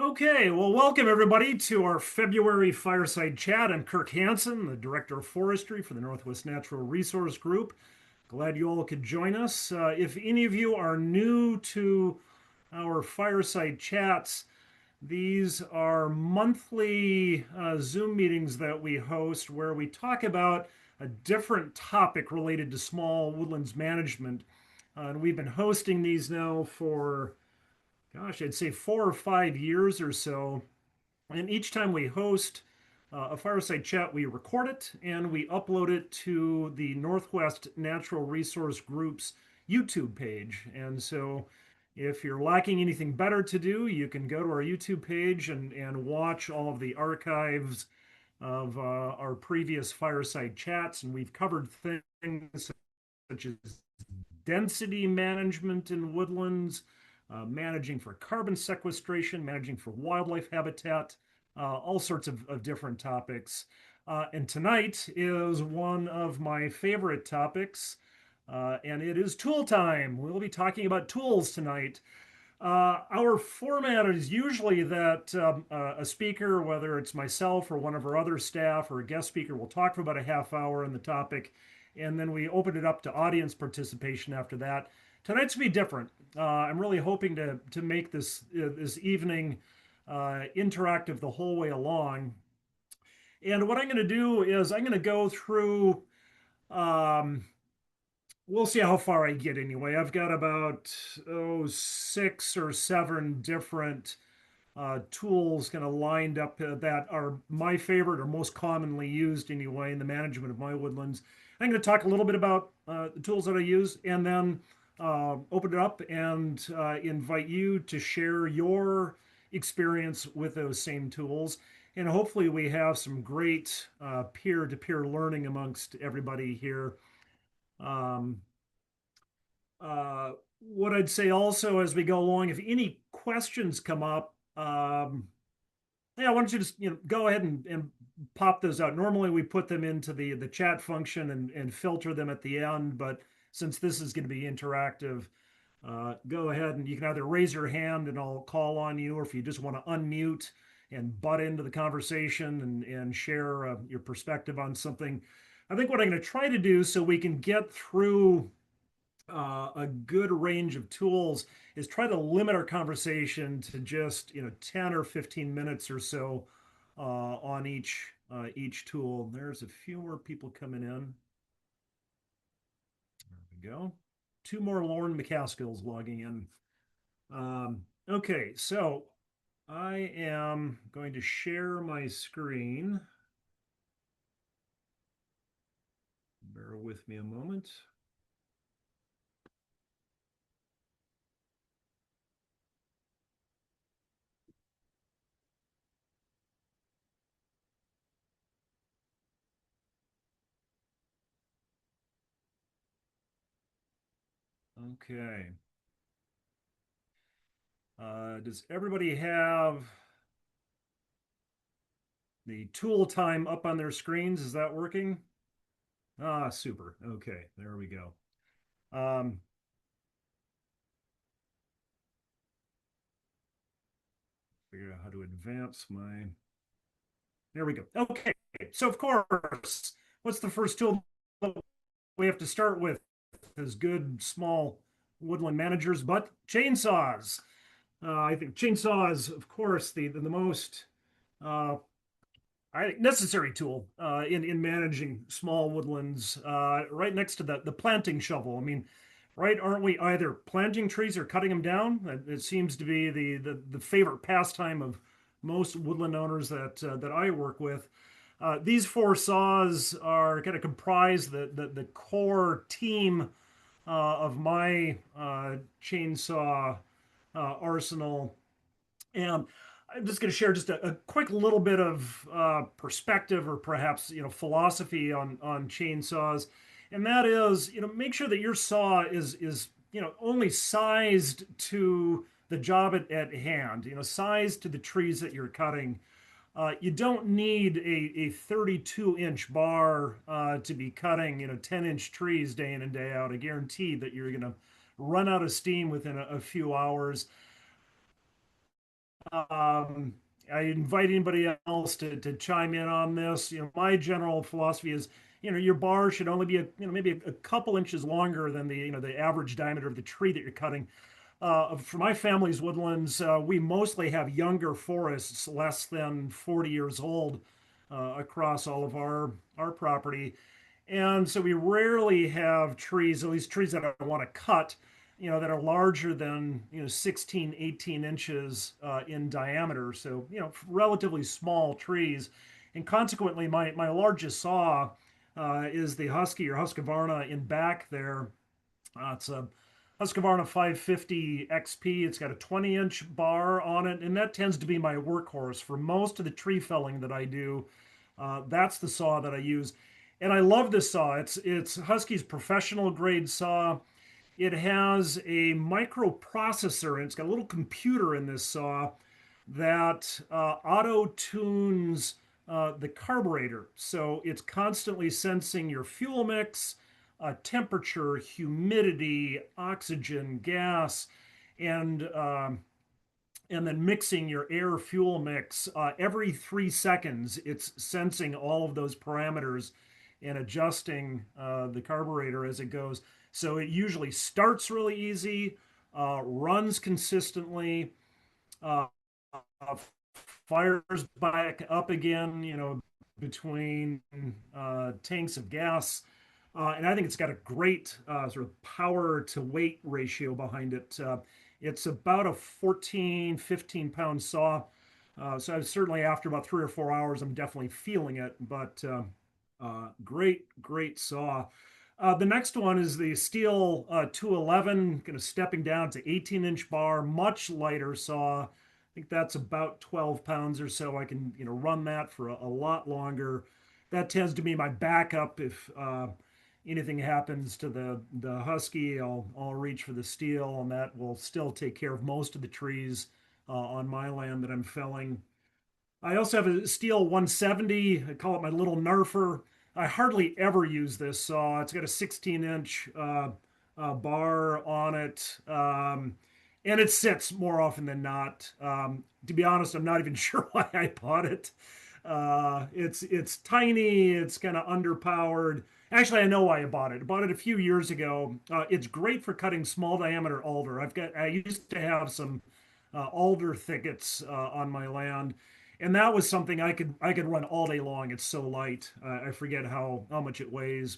Okay, well, welcome everybody to our February Fireside Chat. I'm Kirk Hanson, the Director of Forestry for the Northwest Natural Resource Group. Glad you all could join us. If any of you are new to our Fireside Chats, these are monthly Zoom meetings that we host where we talk about a different topic related to small woodlands management. And we've been hosting these now for, gosh, I'd say 4 or 5 years or so. And each time we host a fireside chat, we record it and we upload it to the Northwest Natural Resource Group's YouTube page. And so if you're lacking anything better to do, you can go to our YouTube page and watch all of the archives of our previous fireside chats. And we've covered things such as density management in woodlands, managing for carbon sequestration, managing for wildlife habitat, all sorts of different topics. And tonight is one of my favorite topics, and it is tool time. We'll be talking about tools tonight. Our format is usually that a speaker, whether it's myself or one of our other staff or a guest speaker, will talk for about a half hour on the topic, and then we open it up to audience participation after that. Tonight's gonna be different. I'm really hoping to make this evening interactive the whole way along. And what I'm going to do is I'm going to go through. Um, we'll see how far I get anyway. I've got about 6 or 7 different tools kind of lined up that are my favorite or most commonly used anyway in the management of my woodlands. I'm going to talk a little bit about the tools that I use and then open it up and invite you to share your experience with those same tools. And hopefully, we have some great peer to peer learning amongst everybody here. Um, what I'd say also as we go along, if any questions come up, yeah, why don't you just go ahead and pop those out. Normally we put them into the chat function and filter them at the end, but since this is going to be interactive, go ahead and you can either raise your hand and I'll call on you, or if you just want to unmute and butt into the conversation and share your perspective on something. I think what I'm going to try to do so we can get through a good range of tools is try to limit our conversation to just 10 or 15 minutes or so on each tool. There's a few more people coming in. There we go. Two more Lauren McCaskills logging in. Okay, so I am going to share my screen. Bear with me a moment. Okay. Does everybody have the tool time up on their screens? Is that working? Ah, super. Okay, there we go. Um, Figure out how to advance my. There we go. Okay, so of course, what's the first tool we have to start with as good small woodland managers? But chainsaws. I think chainsaws, of course, the most uh, I think necessary tool in managing small woodlands, right next to the planting shovel. I mean, right? Aren't we either planting trees or cutting them down? It seems to be the favorite pastime of most woodland owners that I work with. These four saws are kind of comprise the core team of my chainsaw arsenal. And I'm just going to share just a quick little bit of perspective or perhaps philosophy on chainsaws, and that is make sure that your saw is only sized to the job at hand, sized to the trees that you're cutting. You don't need a 32-inch bar to be cutting 10-inch trees day in and day out. I guarantee that you're going to run out of steam within a few hours. Um, I invite anybody else to chime in on this. My general philosophy is, your bar should only be maybe a couple inches longer than the average diameter of the tree that you're cutting. For my family's woodlands, we mostly have younger forests, less than 40 years old, across all of our property. And so we rarely have trees, at least trees that I want to cut, that are larger than, 16, 18 inches in diameter. So, relatively small trees. And consequently, my largest saw is the Husky or Husqvarna in back there. It's a Husqvarna 550 XP. It's got a 20-inch bar on it, and that tends to be my workhorse for most of the tree felling that I do. That's the saw that I use, and I love this saw. It's Husky's professional grade saw. It has a microprocessor, and it's got a little computer in this saw that auto tunes the carburetor. So it's constantly sensing your fuel mix, temperature, humidity, oxygen, gas, and then mixing your air fuel mix every 3 seconds. It's sensing all of those parameters and adjusting the carburetor as it goes. So it usually starts really easy, runs consistently, uh, fires back up again, between tanks of gas. And I think it's got a great sort of power to weight ratio behind it. It's about a 14, 15 pound saw. So I certainly, after about 3 or 4 hours, I'm definitely feeling it, but great saw. The next one is the Steel 211, kind of stepping down to 18-inch bar, much lighter saw. I think that's about 12 pounds or so. I can, run that for a lot longer. That tends to be my backup if anything happens to the Husky. I'll reach for the Steel, and that will still take care of most of the trees on my land that I'm felling. I also have a Steel 170. I call it my little Nerfer. I hardly ever use this saw. It's got a 16-inch bar on it, and it sits more often than not. To be honest, I'm not even sure why I bought it. It's tiny. It's kind of underpowered. Actually, I know why I bought it. I bought it a few years ago. It's great for cutting small diameter alder. I used to have some alder thickets on my land, and that was something I could run all day long. It's so light. I forget how much it weighs.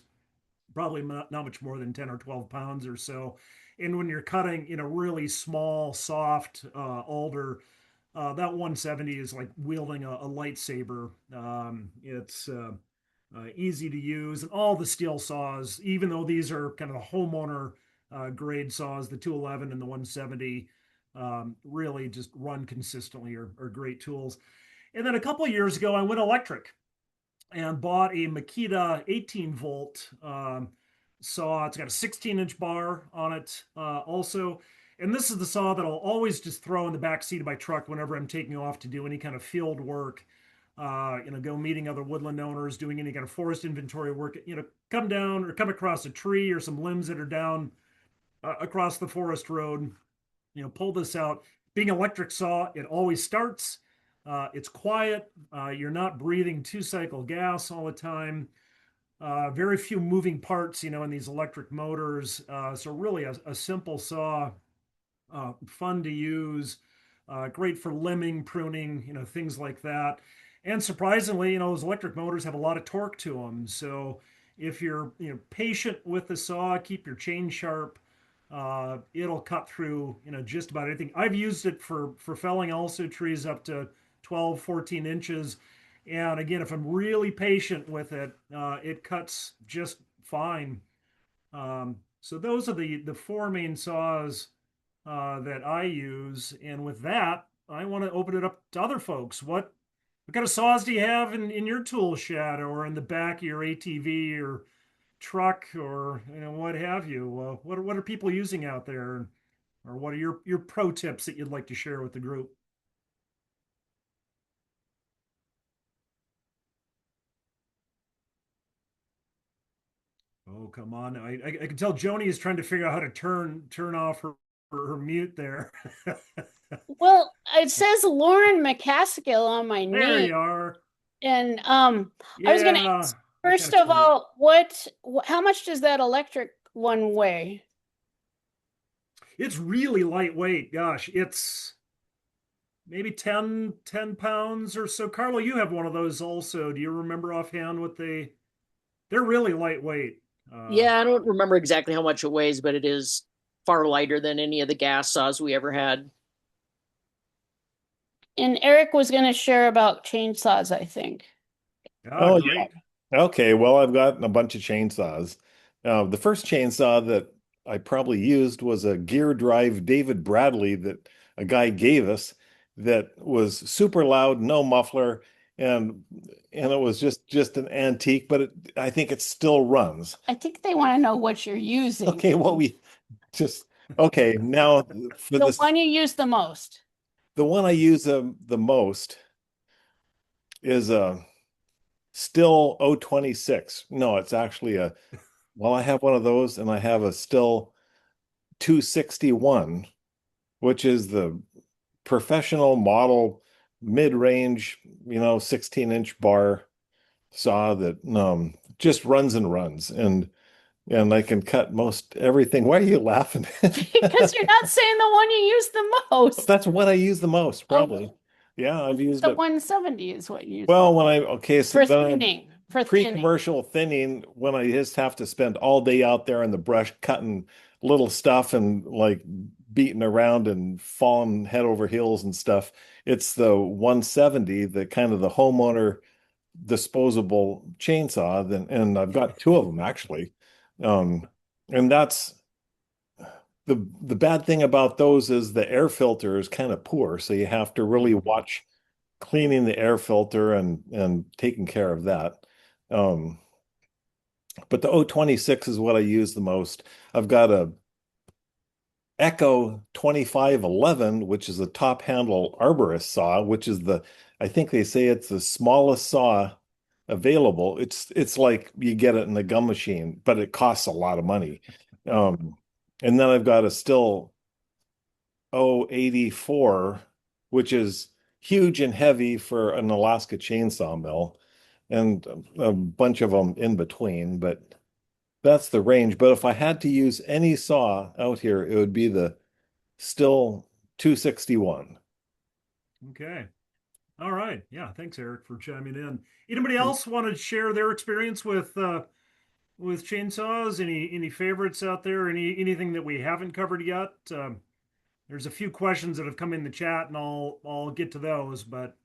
Probably not much more than 10 or 12 pounds or so. And when you're cutting, really small, soft alder, that 170 is like wielding a lightsaber. It's easy to use, and all the steel saws, even though these are kind of the homeowner grade saws, the 211 and the 170, really just run consistently, are great tools. And then a couple of years ago, I went electric and bought a Makita 18 volt saw. It's got a 16-inch bar on it also. And this is the saw that I'll always just throw in the back seat of my truck whenever I'm taking off to do any kind of field work, go meeting other woodland owners, doing any kind of forest inventory work, come down or come across a tree or some limbs that are down across the forest road, pull this out. Being electric saw, it always starts. It's quiet. You're not breathing two-cycle gas all the time. Very few moving parts, in these electric motors. So really a simple saw, fun to use, great for limbing, pruning, things like that. And surprisingly, those electric motors have a lot of torque to them. So if you're, patient with the saw, keep your chain sharp, it'll cut through, just about anything. I've used it for felling also trees up to 12, 14 inches. And again, if I'm really patient with it, it cuts just fine. So those are the four main saws that I use. And with that, I want to open it up to other folks. What kind of saws do you have in your tool shed or in the back of your ATV or truck or what have you? What are people using out there, or what are your pro tips that you'd like to share with the group? Oh, come on! I can tell Joni is trying to figure out how to turn off her her mute there. Well, it says Lauren McCaskill on my There name. you are. And I was going to Yeah, ask, that kind first of of explains it. all, how much does that electric one weigh? It's really lightweight. Gosh, it's maybe 10 pounds or so. Carlo, you have one of those also. Do you remember offhand what they're really lightweight. Yeah, I don't remember exactly how much it weighs, but it is far lighter than any of the gas saws we ever had. And Eric was going to share about chainsaws, I think. Yeah, Oh, yeah. great. Okay. Well, I've got a bunch of chainsaws. The first chainsaw that I probably used was a gear drive David Bradley that a guy gave us that was super loud, no muffler, and and it was just an antique, but I think it still runs. I think they want to know what you're using. Okay, well we just okay, now for The this one you use the most. the one I use the most is a still 026. No, it's actually a well, I have one of those and I have a still 261, which is the professional model mid-range, 16-inch bar saw that just runs and runs and I can cut most everything. Why are you laughing? Because you're not saying the one you use the most. That's what I use the most, probably. Oh, Yeah, I've used the it. 170 is what you use Well, okay, so for then I'm thinning, for thinning. pre-commercial thinning when I just have to spend all day out there in the brush cutting little stuff and like beating around and falling head over heels and stuff. It's the 170, the kind of the homeowner disposable chainsaw. Then, and I've got two of them actually. Um, and that's the bad thing about those is the air filter is kind of poor, so you have to really watch cleaning the air filter and taking care of that. Um, but the 026 is what I use the most. I've got a Echo 2511, which is a top handle arborist saw, which is I think they say it's the smallest saw available. It's like you get it in the gum machine, but it costs a lot of money. Um, and then I've got a still 084, which is huge and heavy for an Alaska chainsaw mill, and a bunch of them in between, but that's the range. But if I had to use any saw out here, it would be the still 261. Okay. All right. Yeah. Thanks, Eric, for chiming in. Anybody else want to share their experience with chainsaws? Any favorites out there? Anything that we haven't covered yet? There's a few questions that have come in the chat, and I'll get to those. But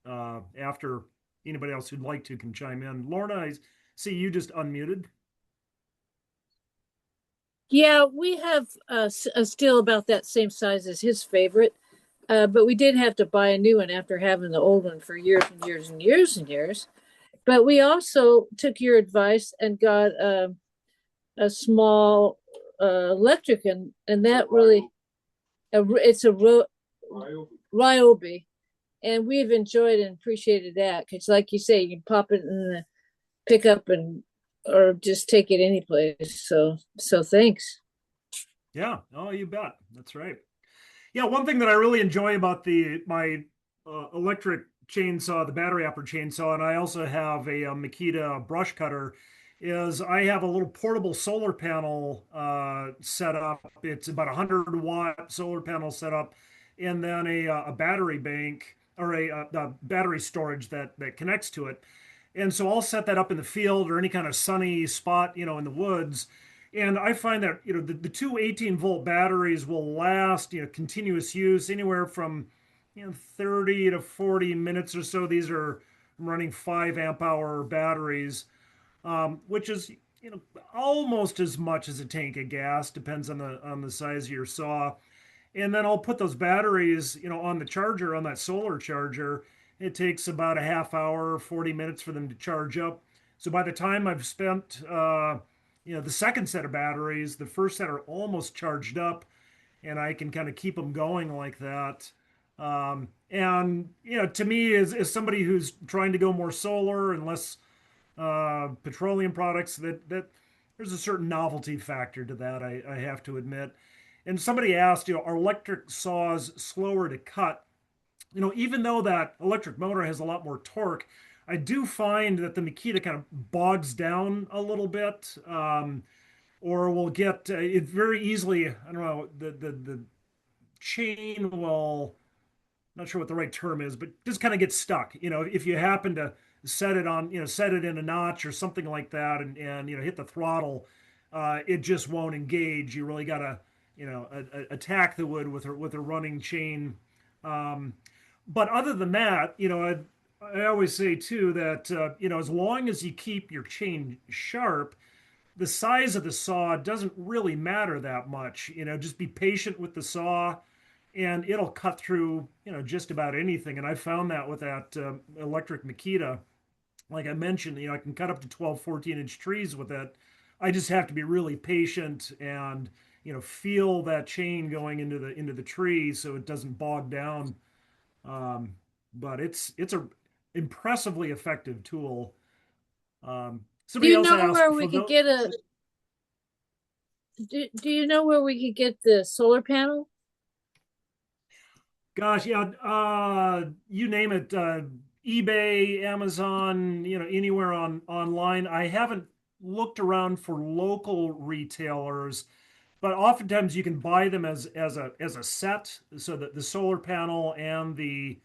after anybody else who'd like to can chime in. Lorna, I see you just unmuted. Yeah, we have a steel about that same size as his favorite, but we did have to buy a new one after having the old one for years and years and years and years. But we also took your advice and got a small electric, and that really it's a Ryobi, and we've enjoyed and appreciated that because, like you say, you can pop it in the pickup and or just take it any place. So thanks. Yeah. Oh, you bet. That's right. Yeah, one thing that I really enjoy about the my electric chainsaw, the battery operated chainsaw, and I also have a Makita brush cutter, is I have a little portable solar panel set up. It's about 100-watt solar panel set up, and then a battery bank or a battery storage that connects to it. And so I'll set that up in the field or any kind of sunny spot, in the woods. And I find that, the two 18-volt batteries will last, continuous use anywhere from, 30 to 40 minutes or so. These are running 5 amp hour batteries, which is, almost as much as a tank of gas, depends on the size of your saw. And then I'll put those batteries, on the charger, on that solar charger. It takes about a half hour, 40 minutes for them to charge up. So by the time I've spent, the second set of batteries, the first set are almost charged up, and I can kind of keep them going like that. And to me, as somebody who's trying to go more solar and less petroleum products, that there's a certain novelty factor to that. I have to admit. And somebody asked, are electric saws slower to cut? Even though that electric motor has a lot more torque, I do find that the Makita kind of bogs down a little bit, or will get it very easily. I don't know, the chain will, not sure what the right term is, but just kind of get stuck. If you happen to set it on, set it in a notch or something like that, and hit the throttle, it just won't engage. You really got to, attack the wood with a running chain. But other than that, I always say too that as long as you keep your chain sharp, the size of the saw doesn't really matter that much. Just be patient with the saw, and it'll cut through just about anything. And I found that with that electric Makita. Like I mentioned, I can cut up to 12, 14-inch trees with it. I just have to be really patient and feel that chain going into the tree so it doesn't bog down. But it's a impressively effective tool. Do Somebody you else know asked where for we could the get a? Do you know where we could get the solar panel? gosh, yeah, you name it, eBay, Amazon, anywhere online. I haven't looked around for local retailers, but oftentimes you can buy them as a set, so that the solar panel and the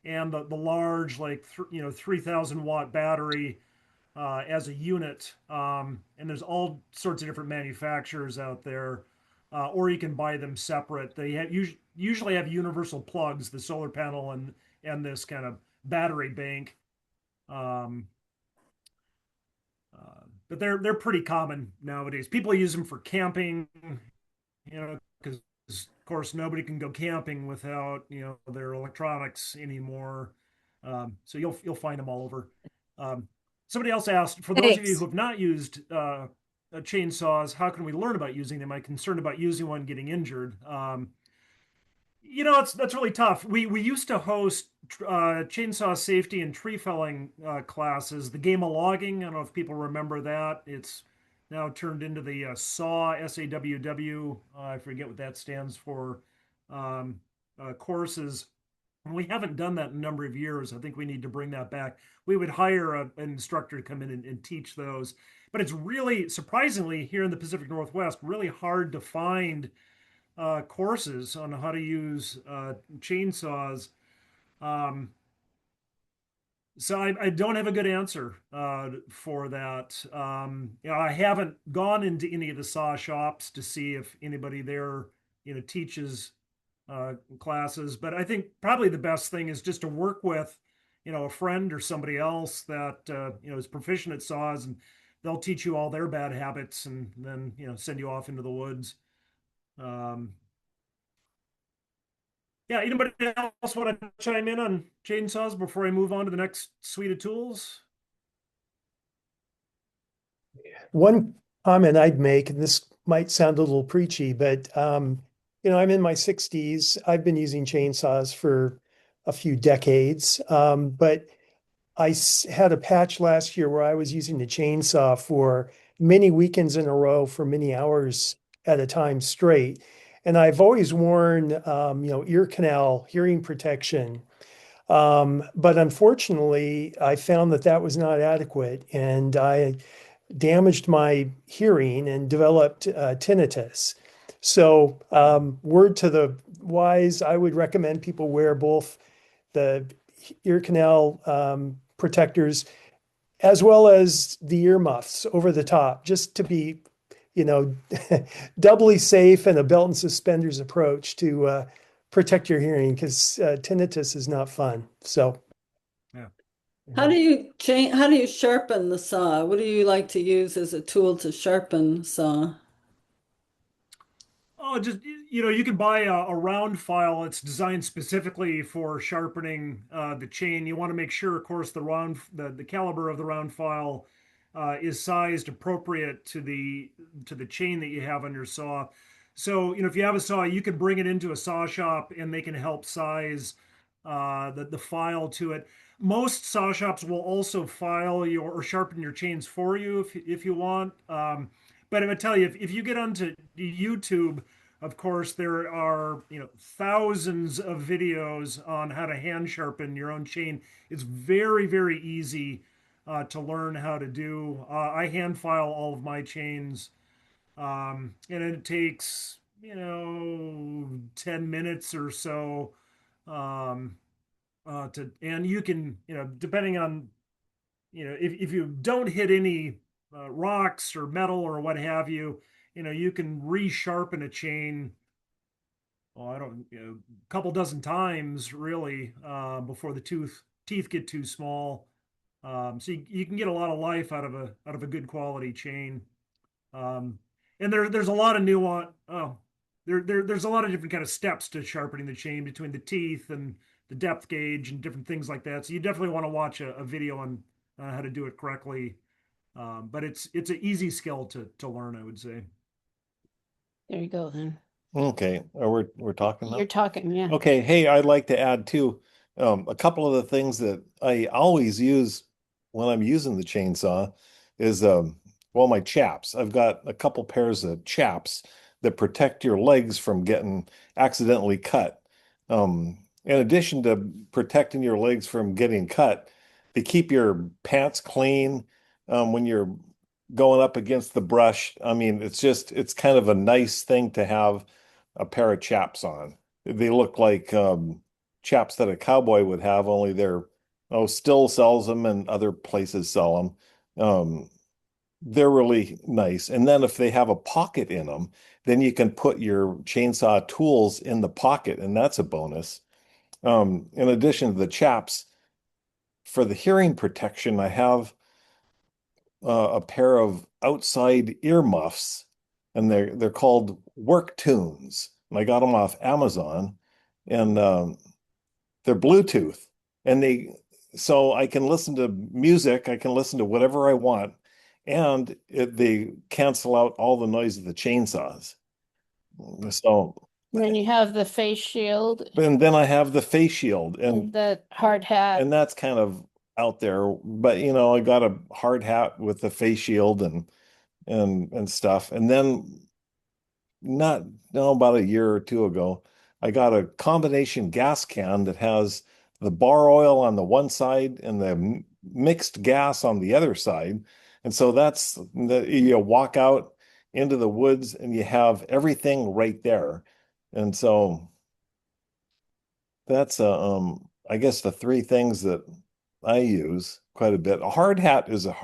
large, like 3,000-watt battery as a unit. And there's all sorts of different manufacturers out there, or you can buy them separate. They usually have universal plugs, the solar panel and this kind of battery bank. Um, but they're pretty common nowadays. People use them for camping, because of course nobody can go camping without their electronics anymore. So you'll find them all over. Somebody else asked, for those of you Thanks. who have not used chainsaws, how can we learn about using them? I'm concerned about using one getting injured. That's really tough. We used to host chainsaw safety and tree felling classes. The game of logging. I don't know if people remember that. It's now turned into the SAW, SAWW. I forget what that stands for. Um, Courses. We haven't done that in a number of years. I think we need to bring that back. We would hire an instructor to come in and teach those. But it's really, surprisingly, here in the Pacific Northwest, really hard to find courses on how to use chainsaws. Um, so I don't have a good answer for that. I haven't gone into any of the saw shops to see if anybody there, teaches classes. But I think probably the best thing is just to work with, a friend or somebody else that is proficient at saws, and they'll teach you all their bad habits, and then send you off into the woods. Um, Yeah, anybody else want to chime in on chainsaws before I move on to the next suite of tools? One comment I'd make, and this might sound a little preachy, but I'm in my 60s. I've been using chainsaws for a few decades. But had a patch last year where I was using the chainsaw for many weekends in a row for many hours at a time straight. And I've always worn, ear canal hearing protection. But unfortunately, I found that was not adequate, and I damaged my hearing and developed tinnitus. So, word to the wise, I would recommend people wear both the ear canal protectors as well as the earmuffs over the top, just to be, doubly safe, and a belt and suspenders approach to protect your hearing, because tinnitus is not fun. So, Yeah. How do you sharpen the saw? What do you like to use as a tool to sharpen the saw? Oh, just you can buy a round file. It's designed specifically for sharpening the chain. You want to make sure, of course, the caliber of the round file is sized appropriate to the chain that you have on your saw. So if you have a saw, you can bring it into a saw shop and they can help size the file to it. Most saw shops will also file or sharpen your chains for you if you want. But I would tell you, if you get onto YouTube, Of course, there are, thousands of videos on how to hand sharpen your own chain. It's very, very easy to learn how to do. I hand file all of my chains, and it takes, 10 minutes or so. Um, and you can, depending on, if you don't hit any rocks or metal or what have you, you can resharpen a chain. Oh, I don't, a couple dozen times really before the teeth get too small. So you can get a lot of life out of a good quality chain. Um, and there's a lot of nuance. Oh, there's a lot of different kind of steps to sharpening the chain between the teeth and the depth gauge and different things like that. So you definitely want to watch a video on how to do it correctly. But it's an easy skill to learn, I would say. There you go then. Okay, we're talking now. You're talking, yeah. Okay, hey, I'd like to add too, a couple of the things that I always use when I'm using the chainsaw is well, my chaps. I've got a couple pairs of chaps that protect your legs from getting accidentally cut. In addition to protecting your legs from getting cut, to keep your pants clean when you're going up against the brush. I mean, it's kind of a nice thing to have a pair of chaps on. They look like chaps that a cowboy would have, only Still sells them and other places sell them. They're really nice. And then if they have a pocket in them, then you can put your chainsaw tools in the pocket, and that's a bonus. In addition to the chaps, for the hearing protection, I have a pair of outside earmuffs, and they're called Work Tunes. And I got them off Amazon, and they're Bluetooth, and so I can listen to music, I can listen to whatever I want, and they cancel out all the noise of the chainsaws. So, Then you have the face shield and then I have the face shield, and the hard hat. and that's kind of out there, but I got a hard hat with the face shield and stuff. And then not no about a year or two ago, I got a combination gas can that has the bar oil on the one side and the mixed gas on the other side. And so you walk out into the woods and you have everything right there. And so that's I guess the three things that I use quite a bit. A hard hat is a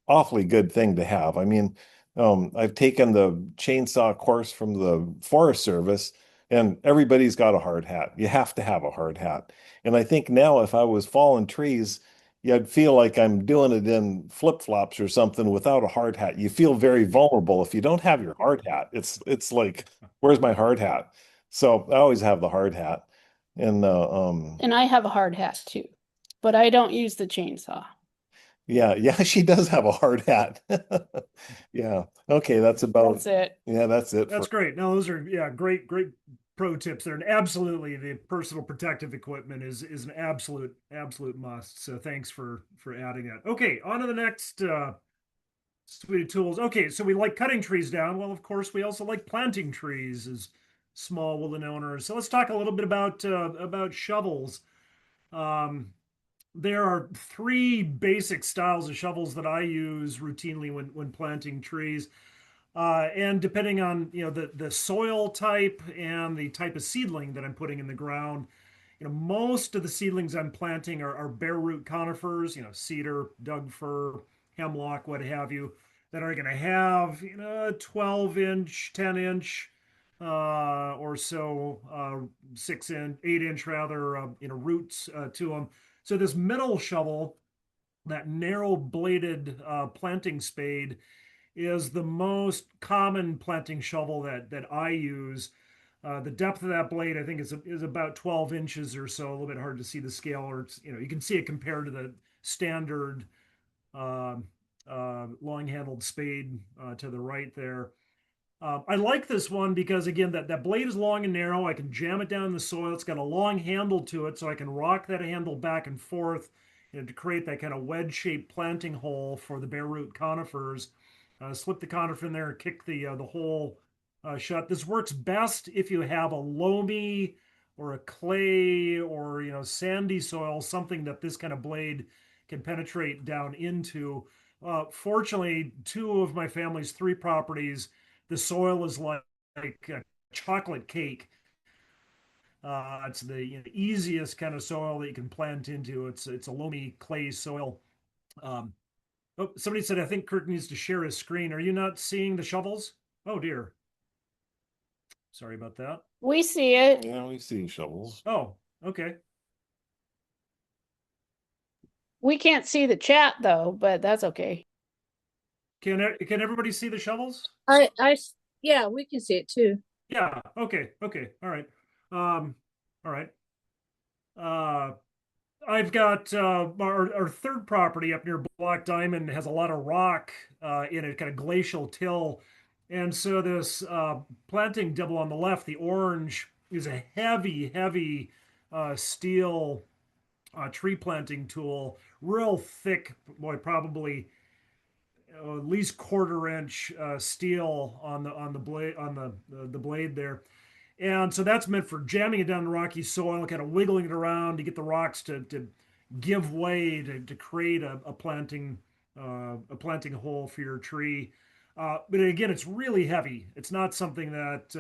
awfully good thing to have. I mean, I've taken the chainsaw course from the Forest Service, and everybody's got a hard hat. You have to have a hard hat. And I think now if I was falling trees, I'd feel like I'm doing it in flip-flops or something without a hard hat. You feel very vulnerable if you don't have your hard hat. It's like, where's my hard hat? So I always have the hard hat. And And I have a hard hat too, but I don't use the chainsaw. yeah, she does have a hard hat. Yeah. Okay, that's it. Yeah, that's it. That's great. No, those are great pro tips there. And absolutely the personal protective equipment is an absolute must. So thanks for adding that. Okay, on to the next suite of tools. Okay, so we like cutting trees down. Well, of course, we also like planting trees as small woodland owners. So let's talk a little bit about shovels. There are three basic styles of shovels that I use routinely when planting trees. And depending on the soil type and the type of seedling that I'm putting in the ground, most of the seedlings I'm planting are bare root conifers, cedar, Doug fir, hemlock, what have you, that are going to have 12-inch, 10-inch, or so, 6-inch, 8-inch rather, roots to them. So this middle shovel, that narrow bladed planting spade, is the most common planting shovel that I use. The depth of that blade, I think, is about 12 inches or so. A little bit hard to see the scale, or you can see it compared to the standard long-handled spade to the right there. I like this one because, again, that blade is long and narrow. I can jam it down in the soil. It's got a long handle to it, so I can rock that handle back and forth, to create that kind of wedge-shaped planting hole for the bare root conifers. Slip the conifer in there and kick the hole shut. This works best if you have a loamy or a clay or sandy soil, something that this kind of blade can penetrate down into. Fortunately, two of my family's three properties, the soil is like a chocolate cake. It's the easiest kind of soil that you can plant into. It's a loamy clay soil. Um, oh, somebody said I think Kirk needs to share his screen. Are you not seeing the shovels? Oh dear. Sorry about that. We see it. Yeah, we see shovels. Oh, okay. We can't see the chat though, but that's okay. Can everybody see the shovels? Yeah, we can see it too. Yeah. Okay. Okay. All right. All right. Uh, I've got our third property up near Black Diamond has a lot of rock in it, kind of glacial till. And so this planting double on the left, the orange, is a heavy steel tree planting tool, real thick, boy, probably at least quarter-inch steel on the blade the blade there. And so that's meant for jamming it down the rocky soil, kind of wiggling it around to get the rocks to give way to create a planting hole for your tree. But again, it's really heavy. It's not something that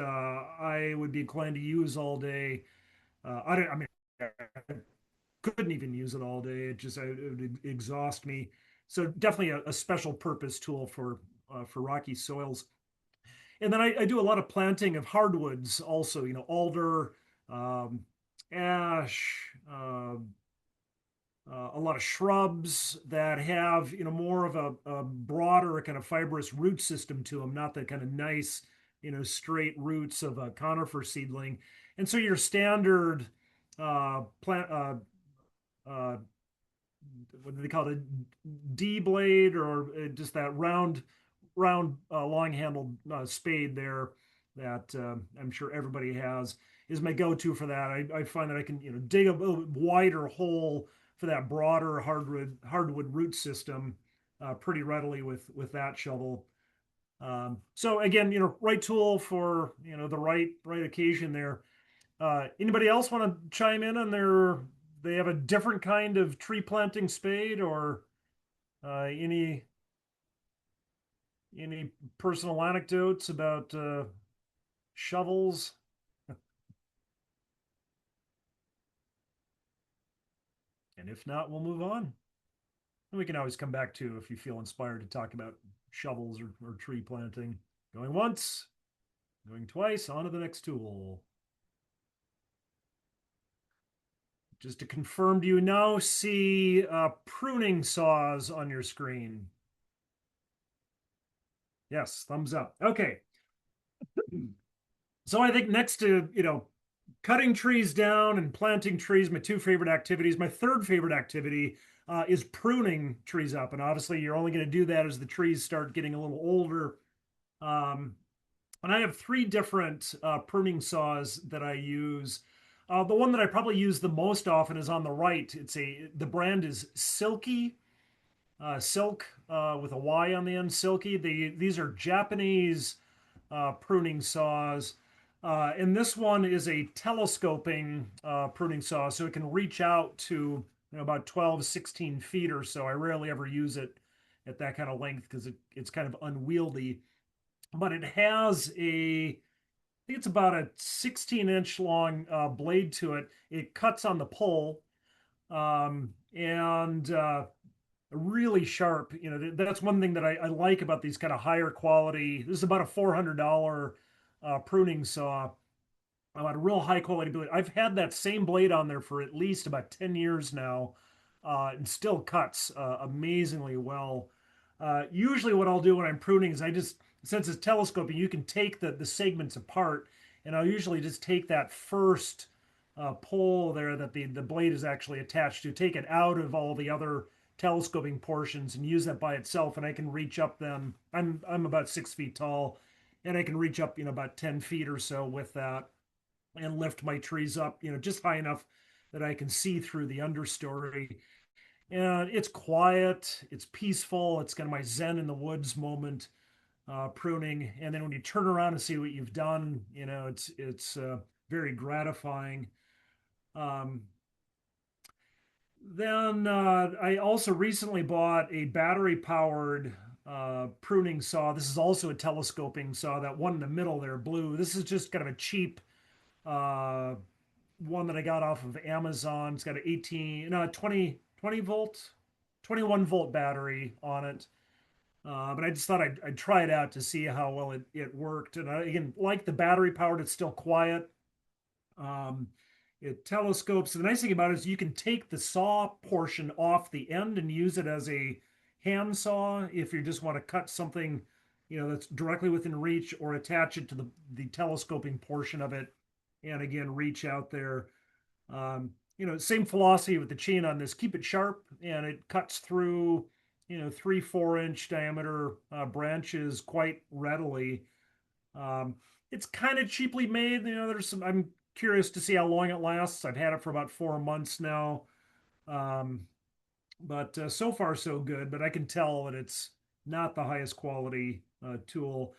I would be inclined to use all day. I mean, I couldn't even use it all day. It would exhaust me. So definitely a special purpose tool for rocky soils. And then I do a lot of planting of hardwoods also, alder, um, ash, a lot of shrubs that have, more of a broader kind of fibrous root system to them, not the kind of nice, straight roots of a conifer seedling. And so your standard plant, what do they call it, a D blade, or just that round long-handled spade there that I'm sure everybody has, is my go-to for that. I find that I can dig a little wider hole for that broader hardwood root system pretty readily with that shovel. So again, right tool for the right occasion there. Anybody else want to chime in on they have a different kind of tree planting spade, or any personal anecdotes about shovels? And if not, we'll move on. And we can always come back to if you feel inspired to talk about shovels or tree planting. Going once, going twice, on to the next tool. Just to confirm, do you now see pruning saws on your screen? Yes, thumbs up. Okay. So I think next to, cutting trees down and planting trees, my two favorite activities. My third favorite activity is pruning trees up. And obviously, you're only going to do that as the trees start getting a little older. And I have three different pruning saws that I use. The one that I probably use the most often is on the right. The brand is Silky, Silk with a Y on the end, Silky. These are Japanese pruning saws. And this one is a telescoping pruning saw, so it can reach out to about 12, 16 feet or so. I rarely ever use it at that kind of length because it's kind of unwieldy. But it has I think it's about a 16-inch long blade to it. It cuts on the pole, and really sharp. That's one thing that I like about these kind of higher quality. This is about a $400 pruning saw. About a real high quality blade. I've had that same blade on there for at least about 10 years now, and still cuts amazingly well. Usually what I'll do when I'm pruning is since it's telescoping, you can take the segments apart, and I'll usually just take that first pole there that the blade is actually attached to, take it out of all the other telescoping portions and use that by itself, and I can reach up then. I'm about 6 feet tall, and I can reach up, about 10 feet or so with that and lift my trees up, just high enough that I can see through the understory. And it's quiet, it's peaceful, it's kind of my Zen in the woods moment. pruning, and then when you turn around and see what you've done, it's very gratifying. Um, then I also recently bought a battery powered pruning saw. This is also a telescoping saw. That one in the middle there, blue. This is just kind of a cheap uh, one that I got off of Amazon. It's got an 20 volt, 21-volt battery on it. But I just thought I'd try it out to see how well it worked. And again, like the battery powered, it's still quiet. Um, it telescopes. The nice thing about it is you can take the saw portion off the end and use it as a hand saw if you just want to cut something, that's directly within reach, or attach it to the telescoping portion of it, and again reach out there. Same philosophy with the chain on this. Keep it sharp, and it cuts through, 3-4 inch diameter branches quite readily. Um, it's kind of cheaply made. I'm curious to see how long it lasts. I've had it for about 4 months now. Um, but so far so good, but I can tell that it's not the highest quality tool.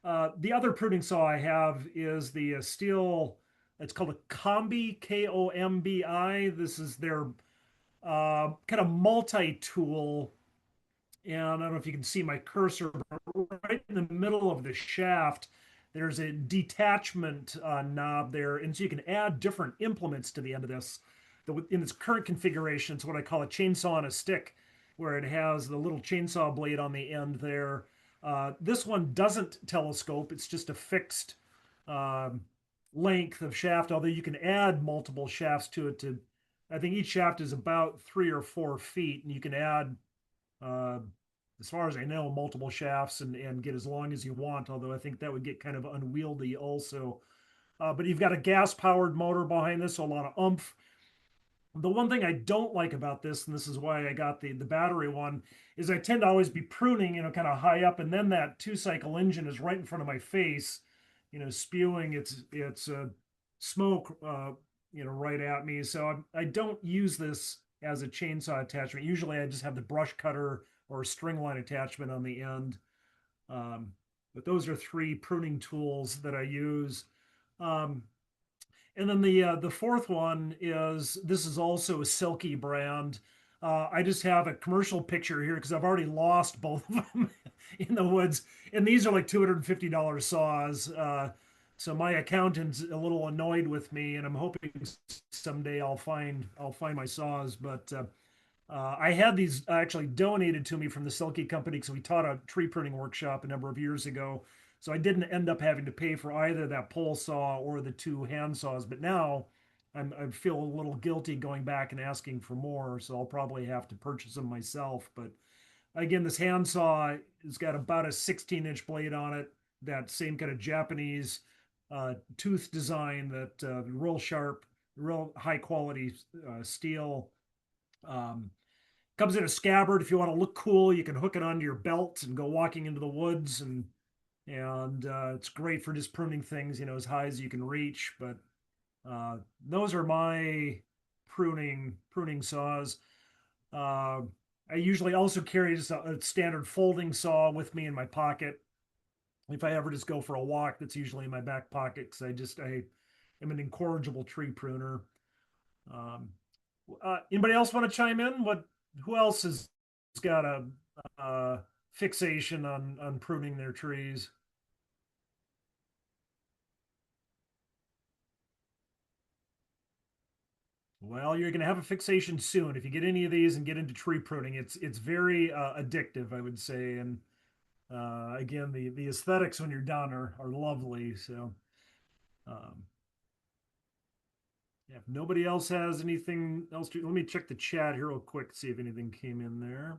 The other pruning saw I have is the steel. It's called a Combi, Kombi. This is their kind of multi-tool. And I don't know if you can see my cursor, but right in the middle of the shaft, there's a detachment knob there. And so you can add different implements to the end of this. In its current configuration, it's what I call a chainsaw on a stick, where it has the little chainsaw blade on the end there. This one doesn't telescope. It's just a fixed length of shaft, although you can add multiple shafts to it. I think each shaft is about 3 or 4 feet, and you can add, as far as I know, multiple shafts and get as long as you want, although I think that would get kind of unwieldy also. But you've got a gas-powered motor behind this, so a lot of oomph. The one thing I don't like about this, and this is why I got the battery one, is I tend to always be pruning, kind of high up, and then that 2-cycle engine is right in front of my face, spewing its smoke, right at me. So I don't use this as a chainsaw attachment. Usually I just have the brush cutter or a string line attachment on the end. But those are 3 pruning tools that I use. And then the fourth one this is also a Silky brand. I just have a commercial picture here because I've already lost both of them in the woods. And these are like $250 saws. So my accountant's a little annoyed with me, and I'm hoping someday I'll find my saws. But I had these actually donated to me from the Silky company because we taught a tree pruning workshop a number of years ago. So I didn't end up having to pay for either that pole saw or the 2 hand saws. But now I feel a little guilty going back and asking for more. So I'll probably have to purchase them myself. But again, this hand saw has got about a 16-inch blade on it. That same kind of Japanese tooth design, that real sharp, real high quality steel. Comes in a scabbard. If you want to look cool, you can hook it onto your belt and go walking into the woods, and it's great for just pruning things, as high as you can reach. But those are my pruning saws. I usually also carry just a standard folding saw with me in my pocket. If I ever just go for a walk, that's usually in my back pocket because I am an incorrigible tree pruner. Anybody else want to chime in? Who else has got a fixation on pruning their trees? Well, you're going to have a fixation soon if you get any of these and get into tree pruning. It's very addictive, I would say, and again, the aesthetics when you're done are lovely. So, yeah, if nobody else has anything else let me check the chat here real quick, see if anything came in there.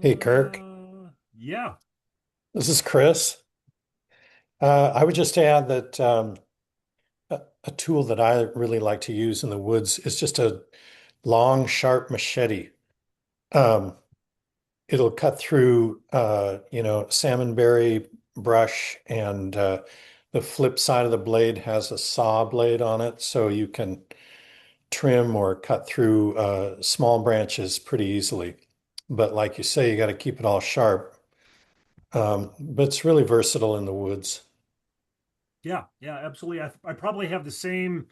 Hey, Kirk. Yeah. This is Chris. I would just add that a tool that I really like to use in the woods is just a long, sharp machete. It'll cut through, salmonberry brush, and the flip side of the blade has a saw blade on it, so you can trim or cut through small branches pretty easily. but like you say, you got to keep it all sharp. But it's really versatile in the woods. Yeah, yeah, absolutely. I probably have the same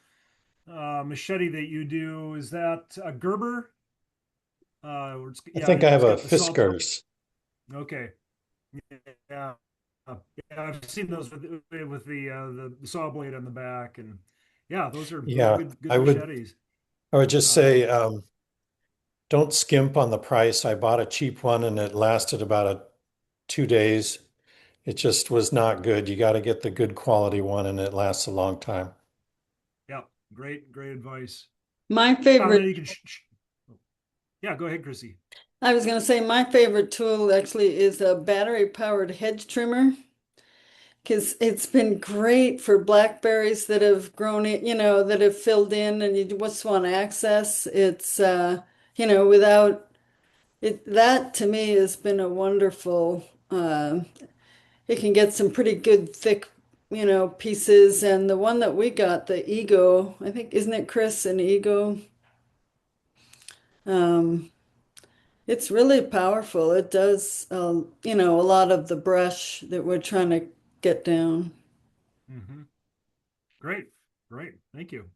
machete that you do. Is that a Gerber? I Yeah, think I have it's a got the saw. Fiskars. Okay, yeah, yeah. I've seen those with the saw blade on the back, and yeah, those are Yeah, good I would machetes. I would just Um, say don't skimp on the price. I bought a cheap one and it lasted about 2 days. It just was not good. You got to get the good quality one and it lasts a long time. yeah, great advice. My And then favorite, you can, yeah, go ahead, Chrissy. I was going to say my favorite tool actually is a battery powered hedge trimmer because it's been great for blackberries that have grown in, that have filled in and you just want access. It's, without it, that to me has been a wonderful, it can get some pretty good thick, pieces. And the one that we got, the Ego, I think, isn't it Chris, an Ego? Um, it's really powerful. It does, a lot of the brush that we're trying to get down. Mm-hmm. Great. Thank you.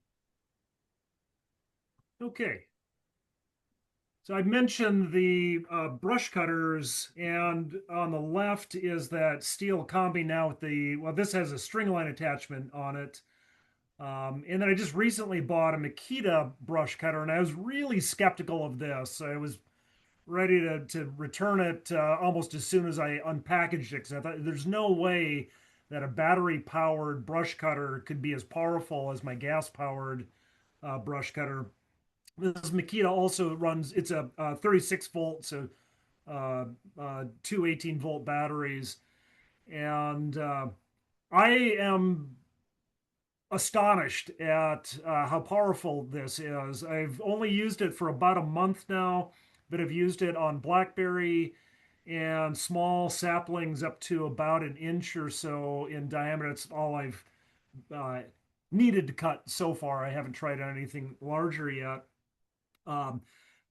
Okay. So I mentioned the brush cutters, and on the left is that steel combi now with well, this has a string line attachment on it. And then I just recently bought a Makita brush cutter, and I was really skeptical of this. I was ready to return it almost as soon as I unpackaged it, because I thought there's no way that a battery powered brush cutter could be as powerful as my gas powered brush cutter. This Makita also runs, it's a 36 volt, so two 18-volt batteries. And I am astonished at how powerful this is. I've only used it for about a month now, but I've used it on blackberry and small saplings up to about an inch or so in diameter. It's all I've uh, needed to cut so far. I haven't tried anything larger yet. Um,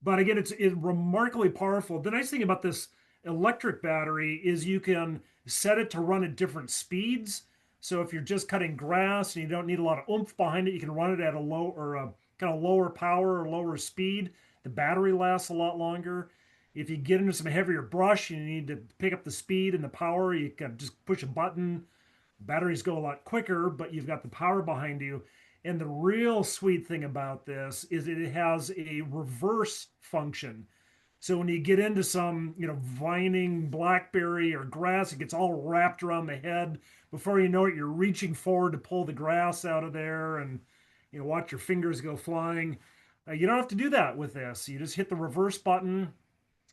but again, it's remarkably powerful. The nice thing about this electric battery is you can set it to run at different speeds. So if you're just cutting grass and you don't need a lot of oomph behind it, you can run it at a low or a kind of lower power or lower speed. The battery lasts a lot longer. If you get into some heavier brush and you need to pick up the speed and the power, you can just push a button. Batteries go a lot quicker, but you've got the power behind you. And the real sweet thing about this is it has a reverse function. So when you get into some, vining blackberry or grass, it gets all wrapped around the head. Before you know it, you're reaching forward to pull the grass out of there, and watch your fingers go flying. You don't have to do that with this. You just hit the reverse button.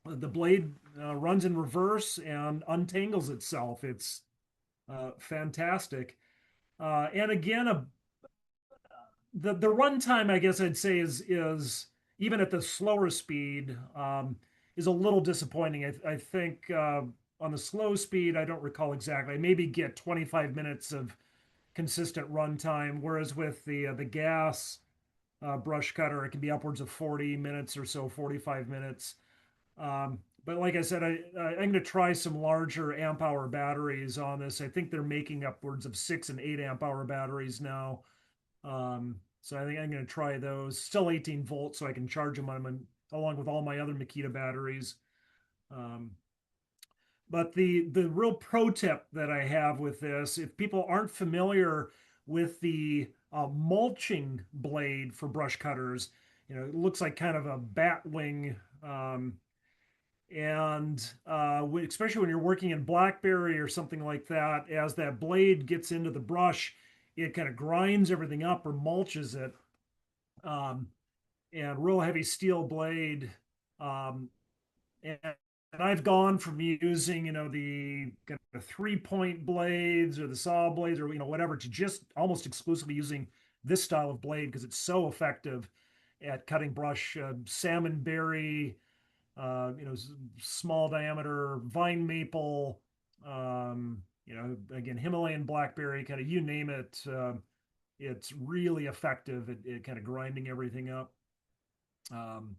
The blade runs in reverse and untangles itself. It's fantastic. And again, the runtime, I guess I'd say, is even at the slower speed, is a little disappointing. I think on the slow speed, I don't recall exactly. I maybe get 25 minutes of consistent runtime, whereas with the gas brush cutter, it can be upwards of 40 minutes or so, 45 minutes. But like I said, I'm going to try some larger amp hour batteries on this. I think they're making upwards of 6 and 8 amp hour batteries now. So I think I'm going to try those. Still 18 volts, so I can charge them on them along with all my other Makita batteries. Um, but the real pro tip that I have with this, if people aren't familiar with the mulching blade for brush cutters, it looks like kind of a bat wing. And especially when you're working in blackberry or something like that, as that blade gets into the brush, it kind of grinds everything up or mulches it. Um, and real heavy steel blade. Um, and I've gone from using, the kind of 3-point blades or the saw blades or, whatever, to just almost exclusively using this style of blade because it's so effective at cutting brush, salmon berry, small diameter vine maple, again, Himalayan blackberry, kind of you name it. It's really effective at kind of grinding everything up. Um,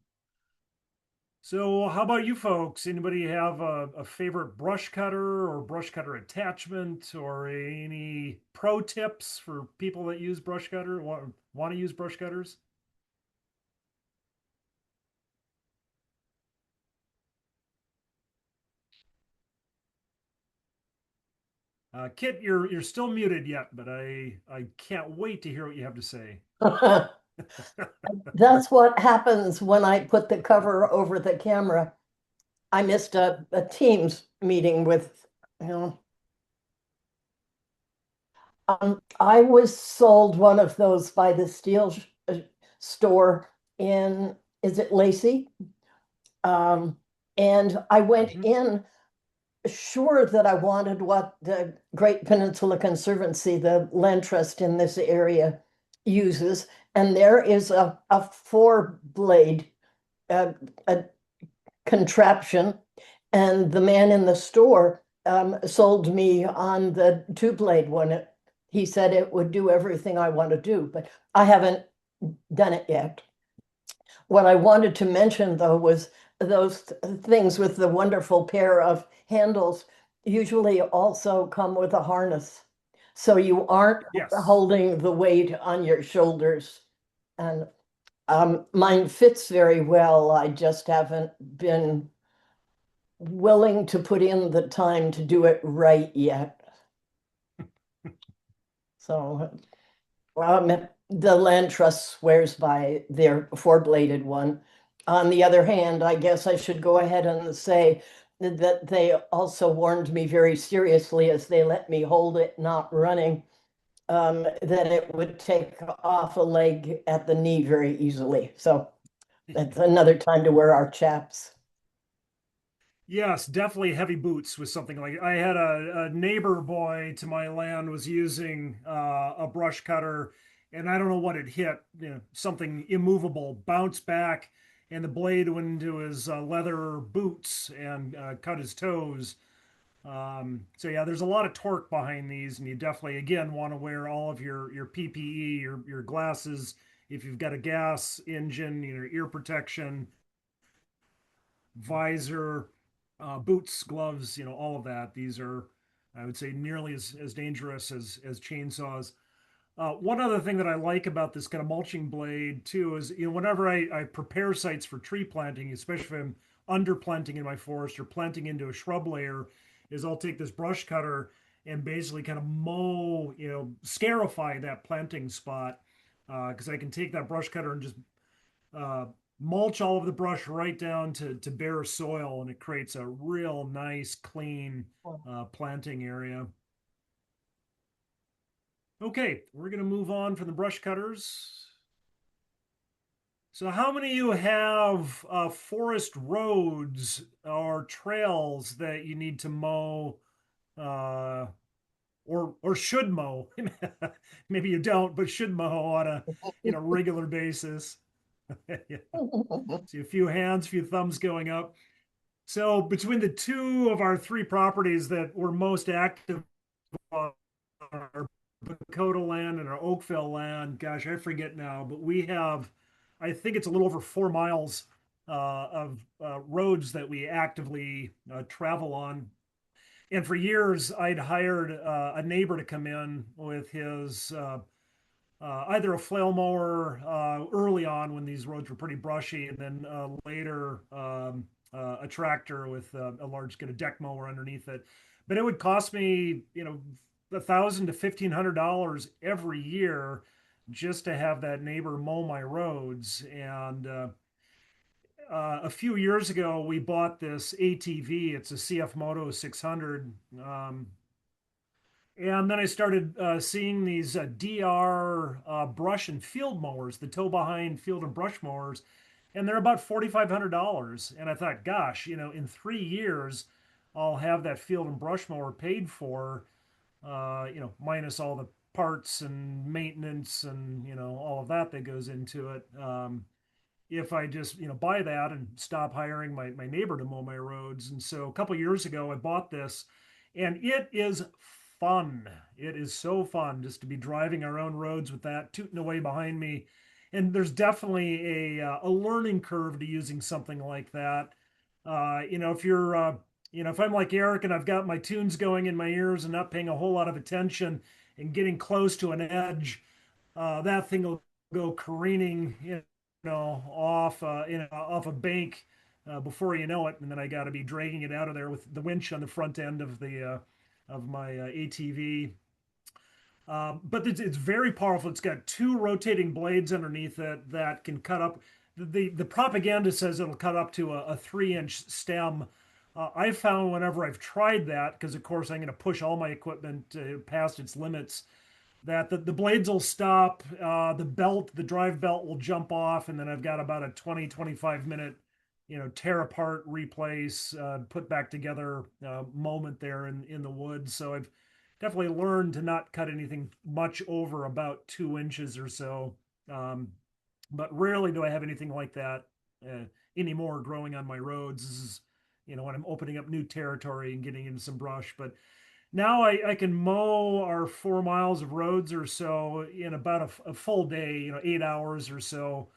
So how about you folks? Anybody have a favorite brush cutter or brush cutter attachment or any pro tips for people that use brush cutter, want to use brush cutters? Kit, you're still muted yet, but I can't wait to hear what you have to say. That's what happens when I put the cover over the camera. I missed a Teams meeting with, you know, I was sold one of those by the steel store in, is it Lacey? And I went in sure that I wanted what the Great Peninsula Conservancy, the land trust in this area, uses. And there is a four blade a contraption. And the man in the store sold me on the two blade one. He said it would do everything I want to do, but I haven't done it yet. What I wanted to mention, though, was those things with the wonderful pair of handles usually also come with a harness. So you aren't Yes. holding the weight on your shoulders. And mine fits very well. I just haven't been willing to put in the time to do it right yet. So the land trust swears by their four-bladed one. On the other hand, I guess I should go ahead and say that they also warned me very seriously as they let me hold it not running, that it would take off a leg at the knee very easily. So that's another time to wear our chaps. Yes, definitely heavy boots with something like I had a neighbor boy to my land was using a brush cutter, and I don't know what it hit, something immovable, bounced back, and the blade went into his leather boots and cut his toes. So yeah, there's a lot of torque behind these, and you definitely again want to wear all of your PPE, your glasses. If you've got a gas engine, ear protection, visor, boots, gloves, all of that. These are, I would say, nearly as dangerous as chainsaws. One other thing that I like about this kind of mulching blade too is, whenever I prepare sites for tree planting, especially if I'm underplanting in my forest or planting into a shrub layer, is I'll take this brush cutter and basically kind of mow, scarify that planting spot, because I can take that brush cutter and just uh, mulch all of the brush right down to bare soil, and it creates a real nice, clean planting area. Okay, we're going to move on from the brush cutters. So how many of you have forest roads or trails that you need to mow or should mow? Maybe you don't, but should mow on a regular basis. Yeah. See a few hands, a few thumbs going up. So between the two of our three properties that we're most active on, our Dakota land and our Oakville land, gosh, I forget now, but we have, I think it's a little over 4 miles of roads that we actively travel on. And for years, I'd hired a neighbor to come in with his either a flail mower early on when these roads were pretty brushy, and then later a tractor with a large kind of deck mower underneath it. But it would cost me, $1,000 to $1,500 every year just to have that neighbor mow my roads. And a few years ago, we bought this ATV. It's a CF Moto 600. And then I started seeing these DR brush and field mowers, the tow behind field and brush mowers, and they're about $4,500. And I thought, gosh, in 3 years, I'll have that field and brush mower paid for, minus all the parts and maintenance and, all of that goes into it. If I just, buy that and stop hiring my neighbor to mow my roads. And so a couple years ago, I bought this, and it is fun. It is so fun just to be driving our own roads with that tooting away behind me. and there's definitely a learning curve to using something like that. If you're if I'm like Eric and I've got my tunes going in my ears and not paying a whole lot of attention and getting close to an edge, that thing will go careening, off a bank before you know it, and then I got to be dragging it out of there with the winch on the front end of my ATV. But it's very powerful. It's got two rotating blades underneath it that can cut up. The propaganda says it'll cut up to a 3-inch stem. I've found whenever I've tried that, because of course I'm going to push all my equipment past its limits, that the blades will stop, the drive belt will jump off, and then I've got about a 20-25 minute, tear apart, replace, put back together moment there in the woods. So I've definitely learned to not cut anything much over about 2 inches or so. But rarely do I have anything like that anymore growing on my roads. This is, when I'm opening up new territory and getting into some brush. But now I can mow our 4 miles of roads or so in about a full day, 8 hours or so,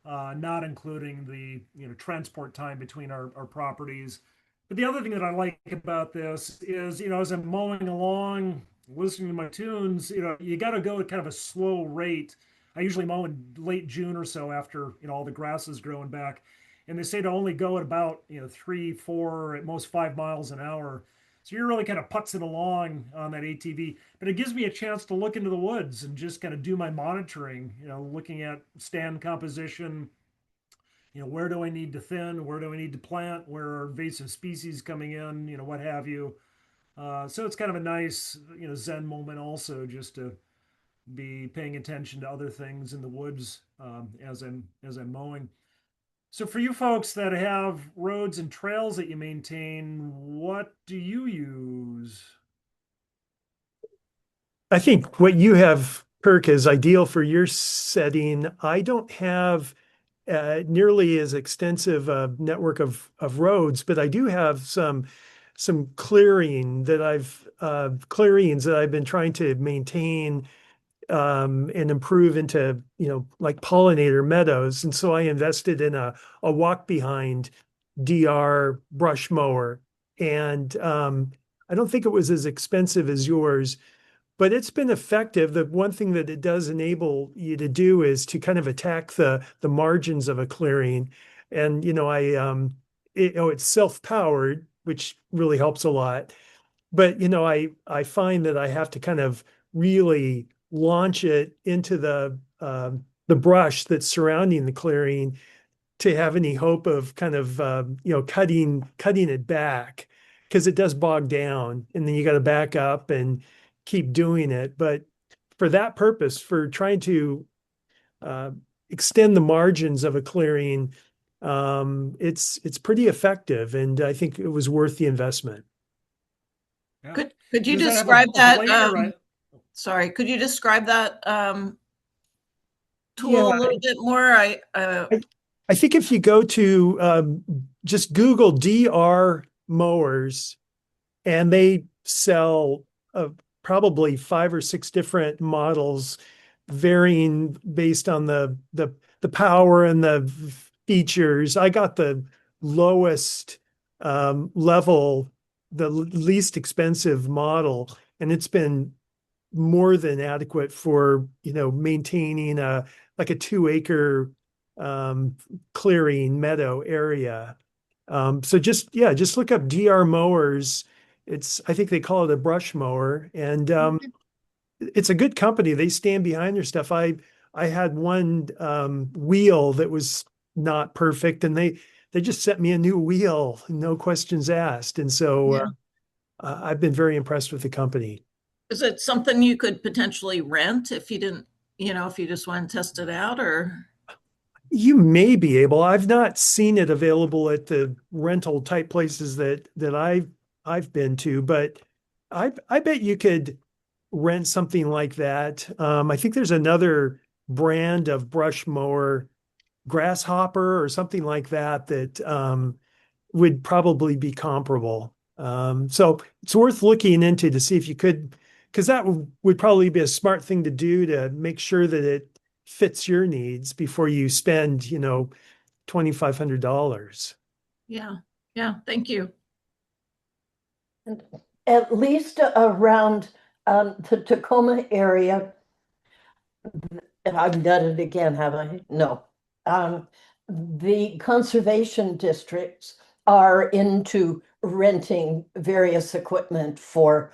not including the transport time between our properties. But the other thing that I like about this is, as I'm mowing along, listening to my tunes, you got to go at kind of a slow rate. I usually mow in late June or so after, all the grass is growing back. And they say to only go at about, 3, 4, at most 5 miles an hour. So you're really kind of putzing along on that ATV, but it gives me a chance to look into the woods and just kind of do my monitoring, looking at stand composition, where do I need to thin, where do I need to plant, where are invasive species coming in, what have you. So it's kind of a nice, Zen moment also, just to be paying attention to other things in the woods as I'm mowing. So for you folks that have roads and trails that you maintain, what do you use? I think what you have, Kirk, is ideal for your setting. I don't have nearly as extensive a network of roads, but I do have some clearings that I've been trying to maintain and improve into, like pollinator meadows. And so I invested in a walk behind DR brush mower. And I don't think it was as expensive as yours, but it's been effective. The one thing that it does enable you to do is to kind of attack the margins of a clearing. And, it's self-powered, which really helps a lot. But, I find that I have to kind of really launch it into the brush that's surrounding the clearing to have any hope of kind of cutting it back, because it does bog down, and then you got to back up and keep doing it. But for that purpose, for trying to extend the margins of a clearing, it's pretty effective, and I think it was worth the investment. Yeah. Could you Does that have describe a that? blade or Sorry, could you describe that tool Yeah. a little bit more? I think if you go to just Google DR mowers, and they sell probably 5 or 6 different models, varying based on the power and the features. I got the lowest level, the least expensive model, and it's been more than adequate for maintaining a 2-acre clearing meadow area. So just look up DR mowers. I think they call it a brush mower, and it's a good company. They stand behind their stuff. I had one wheel that was not perfect, and they just sent me a new wheel, no questions asked. And so I've been very impressed with the company. Is it something you could potentially rent if you didn't, if you just want to test it out, or? You may be able. I've not seen it available at the rental type places that I've been to, but I bet you could rent something like that. I think there's another brand of brush mower, Grasshopper or something like that would probably be comparable. So it's worth looking into to see if you could, because that would probably be a smart thing to do to make sure that it fits your needs before you spend, you know, $2,500. Yeah. Yeah. Thank you. At least around the Tacoma area, I've done it again, have I? No. The conservation districts are into renting various equipment for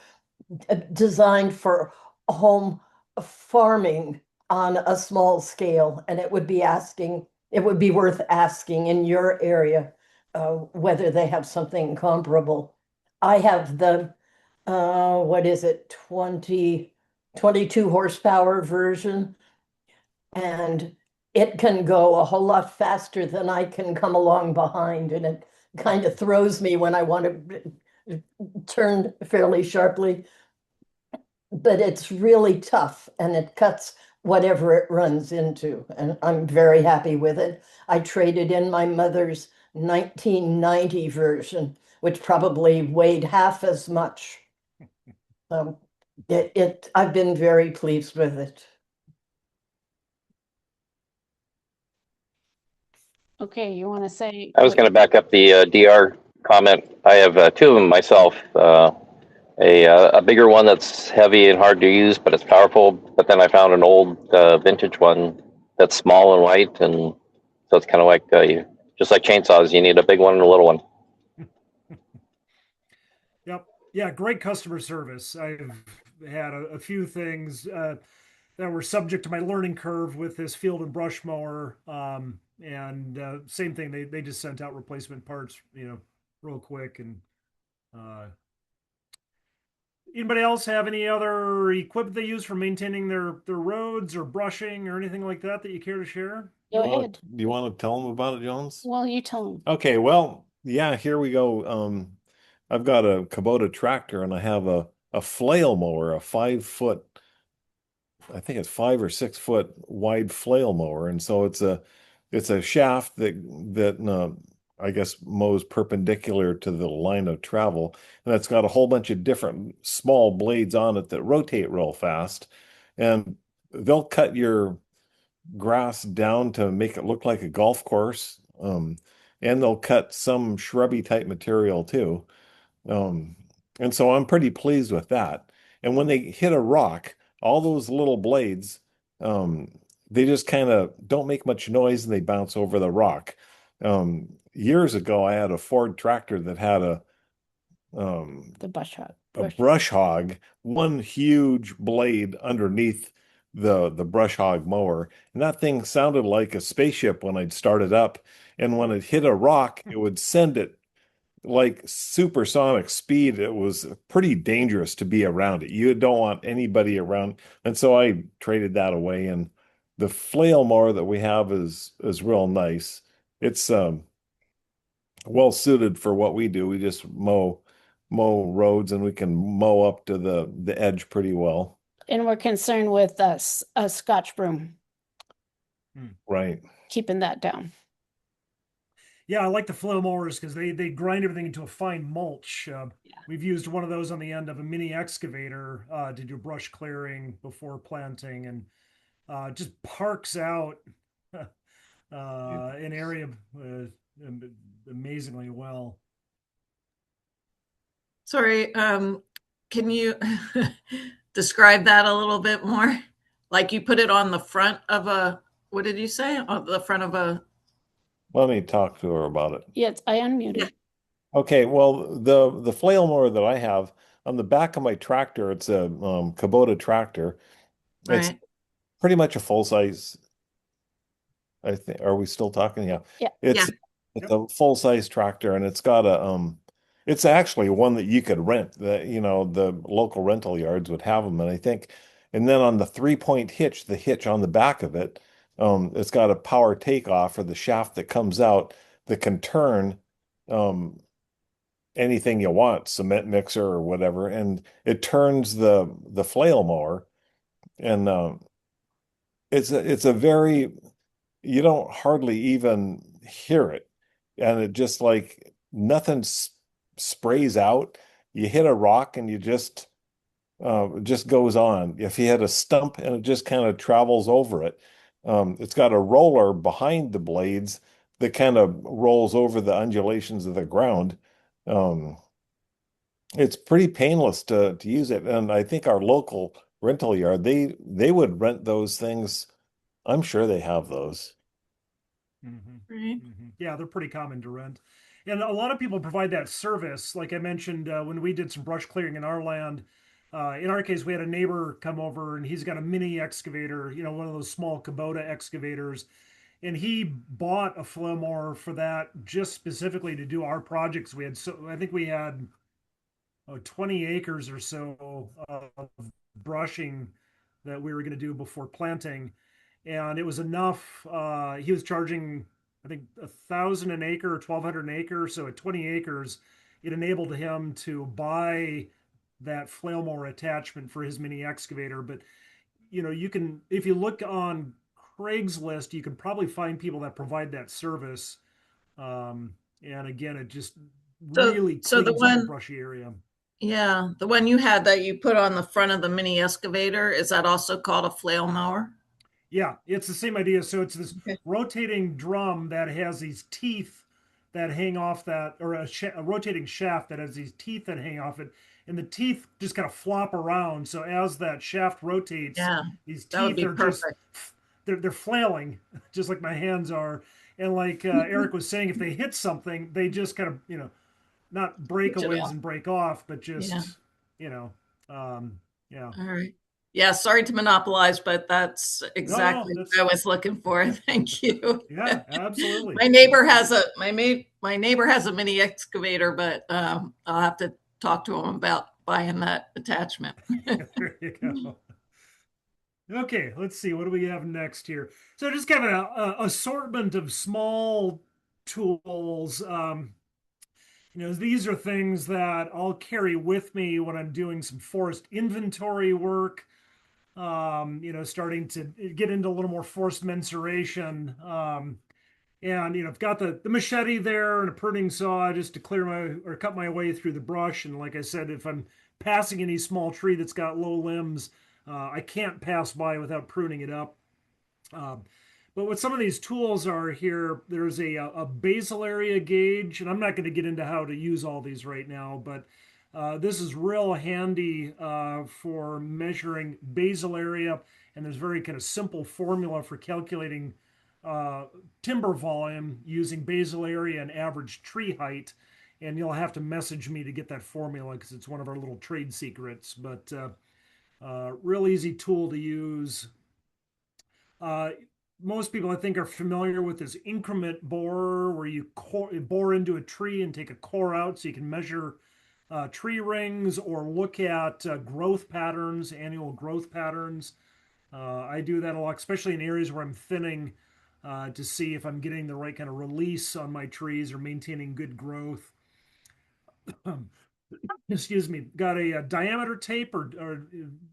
designed for home farming on a small scale, and it would be worth asking in your area whether they have something comparable. I have the what is it, 22 horsepower version, and it can go a whole lot faster than I can come along behind, and it kind of throws me when I want to turn fairly sharply. But it's really tough, and it cuts whatever it runs into, and I'm very happy with it. I traded in my mother's 1990 version, which probably weighed half as much. I've been very pleased with it. Okay, you want to say? I was going to back up the DR comment. I have two of them myself. A bigger one that's heavy and hard to use, but it's powerful. But then I found an old vintage one that's small and white, and so it's kind of like just like chainsaws. You need a big one and a little one. Yep. Yeah, great customer service. I've had a few things that were subject to my learning curve with this field and brush mower. And same thing, they just sent out replacement parts, you know, real quick. And anybody else have any other equipment they use for maintaining their roads or brushing or anything like that you care to share? Go ahead. You want to tell them about it, Jones? Well, you tell them. Okay, well, yeah, here we go. I've got a Kubota tractor, and I have a flail mower, a 5 foot, I think it's 5 or 6 foot wide flail mower, and so it's a shaft that I guess mows perpendicular to the line of travel, and it's got a whole bunch of different small blades on it that rotate real fast, and they'll cut your grass down to make it look like a golf course, and they'll cut some shrubby type material too. And so I'm pretty pleased with that. And when they hit a rock, all those little blades, they just kind of don't make much noise and they bounce over the rock. Years ago, I had a Ford tractor that had The brush hog. a brush hog, one huge blade underneath the brush hog mower, and that thing sounded like a spaceship when I'd start it up. And when it hit a rock, it would send it like supersonic speed. It was pretty dangerous to be around it. You don't want anybody around. And so I traded that away. And the flail mower that we have is real nice. It's well suited for what we do. We just mow roads, and we can mow up to the edge pretty well. And we're concerned with a Scotch broom, Right. keeping that down. Yeah, I like the flail mowers because they grind everything into a fine mulch. We've used one of those on the end of a mini excavator to do brush clearing before planting, and just parks out an area amazingly well. Sorry, can you describe that a little bit more? Like you put it on the front of what did you say? On the front of a. Let me talk to her about it. Yes, I unmuted. Okay, well, the flail mower that I have on the back of my tractor, it's a Kubota tractor. It's Right. pretty much a full size. I think. Are we still talking? Yeah. Yeah. It's a full size tractor, and it's got it's actually one that you could rent. The local rental yards would have them, and I think, and then on the 3-point hitch, the hitch on the back of it, it's got a power takeoff, or the shaft that comes out that can turn anything you want, cement mixer or whatever, and it turns the flail mower, and it's a very, you don't hardly even hear it, and it just like nothing sprays out. You hit a rock and you just goes on. If you hit a stump and it just kind of travels over it, It's got a roller behind the blades that kind of rolls over the undulations of the ground. Um, it's pretty painless to use it. And I think our local rental yard, they would rent those things. I'm sure they have those. Right. Yeah, they're pretty common to rent. And a lot of people provide that service. Like I mentioned, when we did some brush clearing in our land, in our case, we had a neighbor come over and he's got a mini excavator, one of those small Kubota excavators. And he bought a flow mower for that just specifically to do our projects. I think we had 20 acres or so of brushing that we were going to do before planting. And it was enough. He was charging, I think, 1,000 an acre or 1,200 an acre. So at 20 acres, it enabled him to buy that flail mower attachment for his mini excavator. But you can, if you look on Craigslist, you can probably find people that provide that service. And again, it just really So the cleans up a one, brushy area. yeah, the one you had that you put on the front of the mini excavator, is that also called a flail mower? Yeah, it's the same idea. So it's this Okay. rotating drum that has these teeth that hang off that, or a rotating shaft that has these teeth that hang off it, and the teeth just kind of flop around. So as that shaft rotates, Yeah, these that would teeth be are just perfect. they're flailing, just like my hands are. And like Eric was saying, if they hit something, they just kind of not Switch it breakaways off. and break off, but Yeah. just you know, yeah. All right. Yeah, sorry to monopolize, but that's No, exactly that's what I was looking for. Thank you. yeah, absolutely. My neighbor has a my neighbor has a mini excavator, but I'll have to talk to him about buying that attachment. There you go. Okay, let's see. What do we have next here? So just kind of an assortment of small tools. These are things that I'll carry with me when I'm doing some forest inventory work. Starting to get into a little more forest mensuration. And I've got the machete there and a pruning saw just to clear my or cut my way through the brush. And like I said, if I'm passing any small tree that's got low limbs, I can't pass by without pruning it up. Um, but what some of these tools are here, there's a basal area gauge, and I'm not going to get into how to use all these right now, but this is real handy for measuring basal area, and there's very kind of simple formula for calculating uh, timber volume using basal area and average tree height. And you'll have to message me to get that formula because it's one of our little trade secrets. But real easy tool to use. Uh, Most people, I think, are familiar with this increment borer, where you bore into a tree and take a core out so you can measure tree rings or look at growth patterns, annual growth patterns. I do that a lot, especially in areas where I'm thinning to see if I'm getting the right kind of release on my trees or maintaining good growth. Excuse me, got a diameter tape or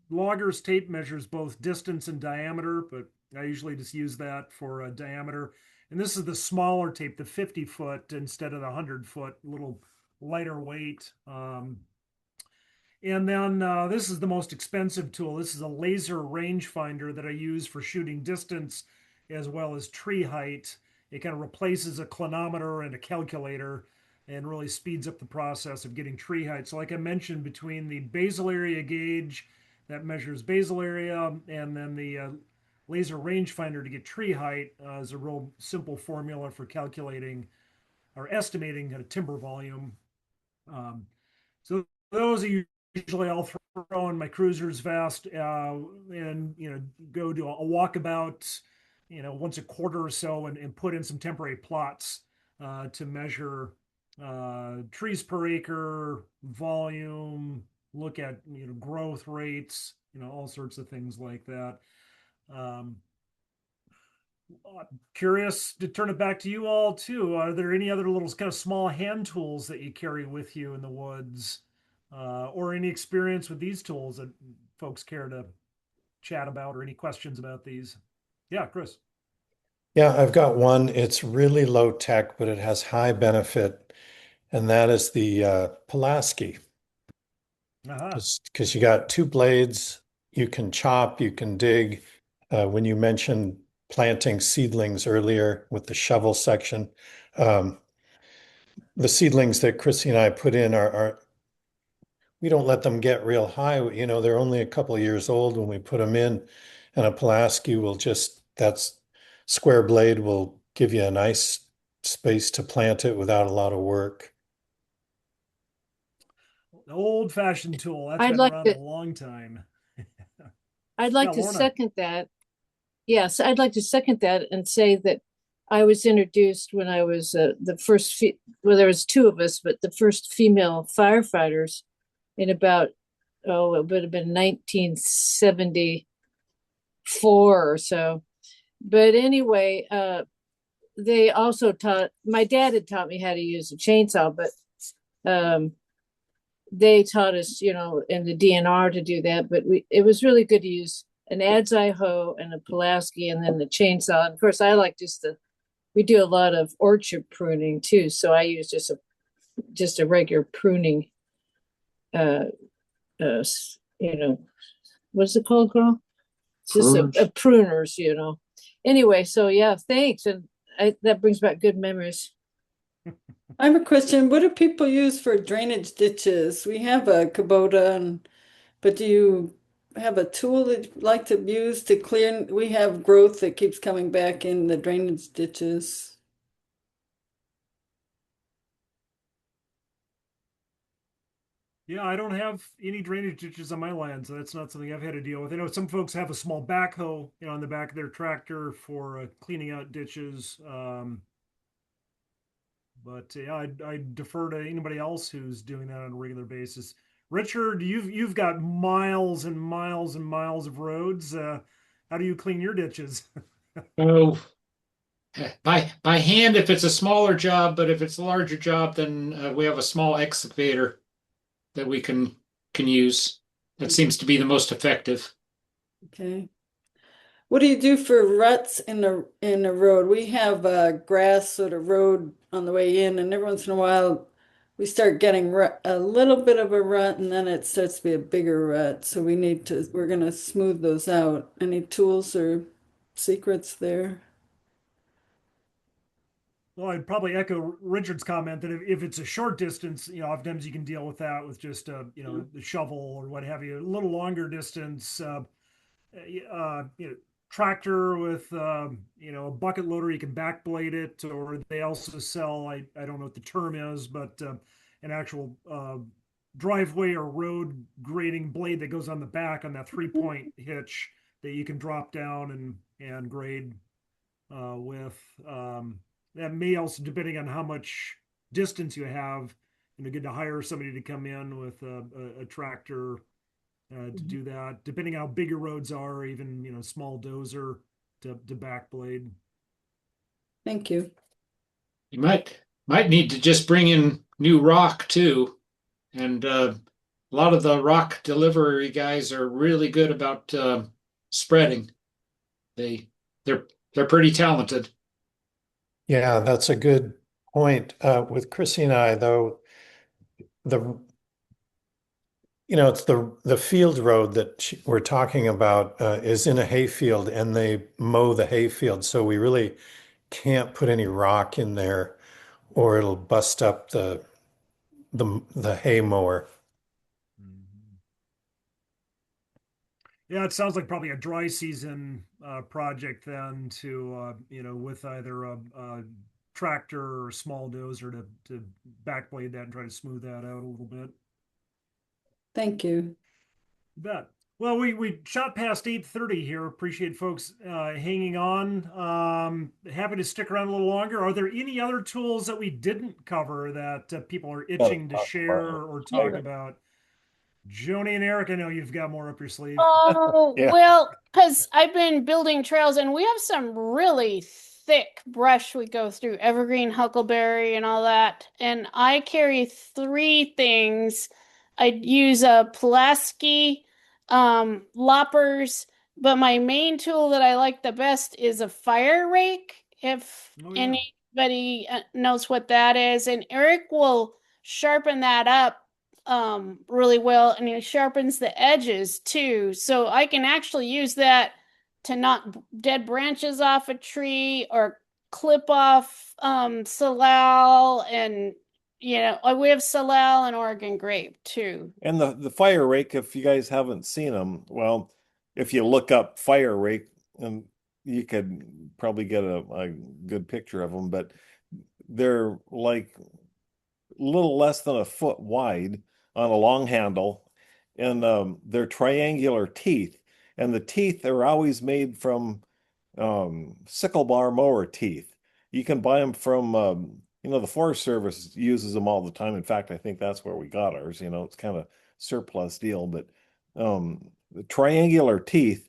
logger's tape measures both distance and diameter, but I usually just use that for diameter. And this is the smaller tape, the 50 foot instead of the 100-foot, little lighter weight. And then this is the most expensive tool. This is a laser rangefinder that I use for shooting distance as well as tree height. It kind of replaces a clinometer and a calculator and really speeds up the process of getting tree height. So like I mentioned, between the basal area gauge that measures basal area and then the laser rangefinder to get tree height is a real simple formula for calculating or estimating a timber volume. So those are usually I'll throw in my cruiser's vest and go to a walkabout once a quarter or so and put in some temporary plots to measure trees per acre, volume, look at growth rates, all sorts of things like that. Um, Curious to turn it back to you all too. Are there any other little kind of small hand tools that you carry with you in the woods, or any experience with these tools that folks care to chat about, or any questions about these? Yeah, Chris. Yeah, I've got one. It's really low tech, but it has high benefit, and that is the Pulaski. Uh-huh. Because you got two blades, you can chop, you can dig. When you mentioned planting seedlings earlier with the shovel section. The seedlings that Chrissy and I put in are we don't let them get real high. You know, they're only a couple of years old when we put them in, and a Pulaski will just, that's square blade will give you a nice space to plant it without a lot of work. The old-fashioned tool. That's I'd been like around to- a long time. I'd like Yeah, to Lorna. second that. Yes, I'd like to second that and say that I was introduced when I was the first, well, there was two of us, but the first female firefighters in about, oh, it would have been 1974 or so. But anyway, they also taught, my dad had taught me how to use a chainsaw, but they taught us, you know, in the DNR to do that. But it was really good to use an Adzai hoe and a Pulaski and then the chainsaw. And of course, I like we do a lot of orchard pruning too. So I use just a regular pruning, you know, what's it called, girl? It's just a pruners, you know. Anyway, so yeah, thanks. And that brings back good memories. I have a question. What do people use for drainage ditches? We have a Kubota, but do you have a tool that you like to use to clear? We have growth that keeps coming back in the drainage ditches. Yeah, I don't have any drainage ditches on my land, so that's not something I've had to deal with. I know some folks have a small backhoe, you know, on the back of their tractor for cleaning out ditches. But yeah, I defer to anybody else who's doing that on a regular basis. Richard, you've got miles and miles and miles of roads. How do you clean your ditches? Oh, by hand if it's a smaller job, but if it's a larger job, then we have a small excavator that we can use. That seems to be the most effective. Okay. What do you do for ruts in the road? We have a grass sort of road on the way in, and every once in a while we start getting a little bit of a rut, and then it starts to be a bigger rut. So we're gonna smooth those out. Any tools or secrets there? Well, I'd probably echo Richard's comment that if it's a short distance, you know, oftentimes you can deal with that with just you know, the shovel or what have you. A little longer distance, you know, tractor with you know, a bucket loader, you can backblade it, or they also sell, I don't know what the term is, but an actual driveway or road grading blade that goes on the back on that 3-point hitch that you can drop down and grade with. That may also, depending on how much distance you have, you know, get to hire somebody to come in with a tractor to do that. Depending how big your roads are, even, you know, small dozer to backblade. Thank you. You might need to just bring in new rock too, and a lot of the rock delivery guys are really good about spreading. They're pretty talented. Yeah, that's a good point. With Chrissy and I, though, it's the field road that we're talking about is in a hayfield, and they mow the hayfield, so we really can't put any rock in there, or it'll bust up the hay mower. Yeah, it sounds like probably a dry season project then to you know, with either a tractor or a small dozer to backblade that and try to smooth that out a little bit. Thank you. You bet. Well, we shot past 8:30 here. Appreciate folks hanging on. Happy to stick around a little longer. Are there any other tools that we didn't cover that people are itching to share or talk about? Joni and Eric, I know you've got more up your sleeve. Oh, Yeah. well, because I've been building trails and we have some really thick brush we go through, evergreen, huckleberry, and all that. And I carry 3 things. I'd use a Pulaski, loppers, but my main tool that I like the best is a fire rake. If Oh, yeah. anybody knows what that is, and Eric will sharpen that up really well, and he sharpens the edges too, so I can actually use that to knock dead branches off a tree or clip off salal, and we have salal and Oregon grape too. And the fire rake, if you guys haven't seen them, well, if you look up fire rake, and you could probably get a good picture of them, but they're like a little less than a foot wide on a long handle, and they're triangular teeth, and the teeth are always made from sickle bar mower teeth. You can buy them from the Forest Service uses them all the time. In fact, I think that's where we got ours. It's kind of surplus deal, but the triangular teeth,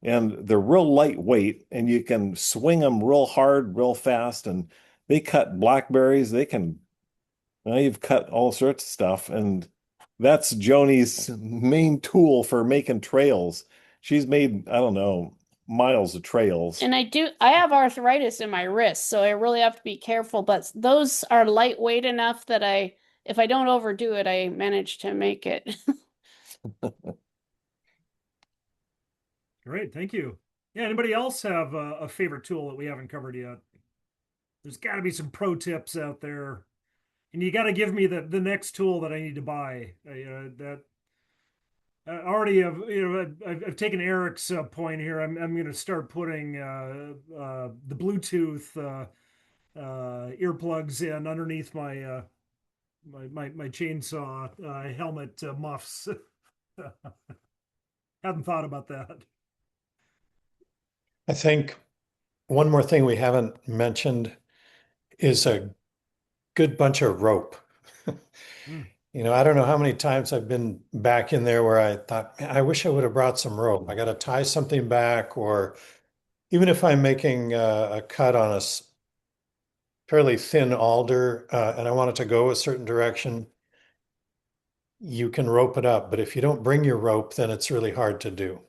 and they're real lightweight, and you can swing them real hard, real fast, and they cut blackberries. You've cut all sorts of stuff, and that's Joni's main tool for making trails. She's made, I don't know, miles of trails. And I have arthritis in my wrist, so I really have to be careful, but those are lightweight enough that if I don't overdo it, I manage to make it. Great, thank you. Yeah, anybody else have a favorite tool that we haven't covered yet? There's got to be some pro tips out there, and you got to give me the next tool that I need to buy. That I already have, I've taken Eric's point here. I'm going to start putting the Bluetooth earplugs in underneath my my chainsaw helmet muffs. Hadn't thought about that. I think one more thing we haven't mentioned is a good bunch of rope. I don't know how many times I've been back in there where I thought, man, I wish I would have brought some rope. I got to tie something back, or even if I'm making a cut on a fairly thin alder and I want it to go a certain direction, you can rope it up. But if you don't bring your rope, then it's really hard to do.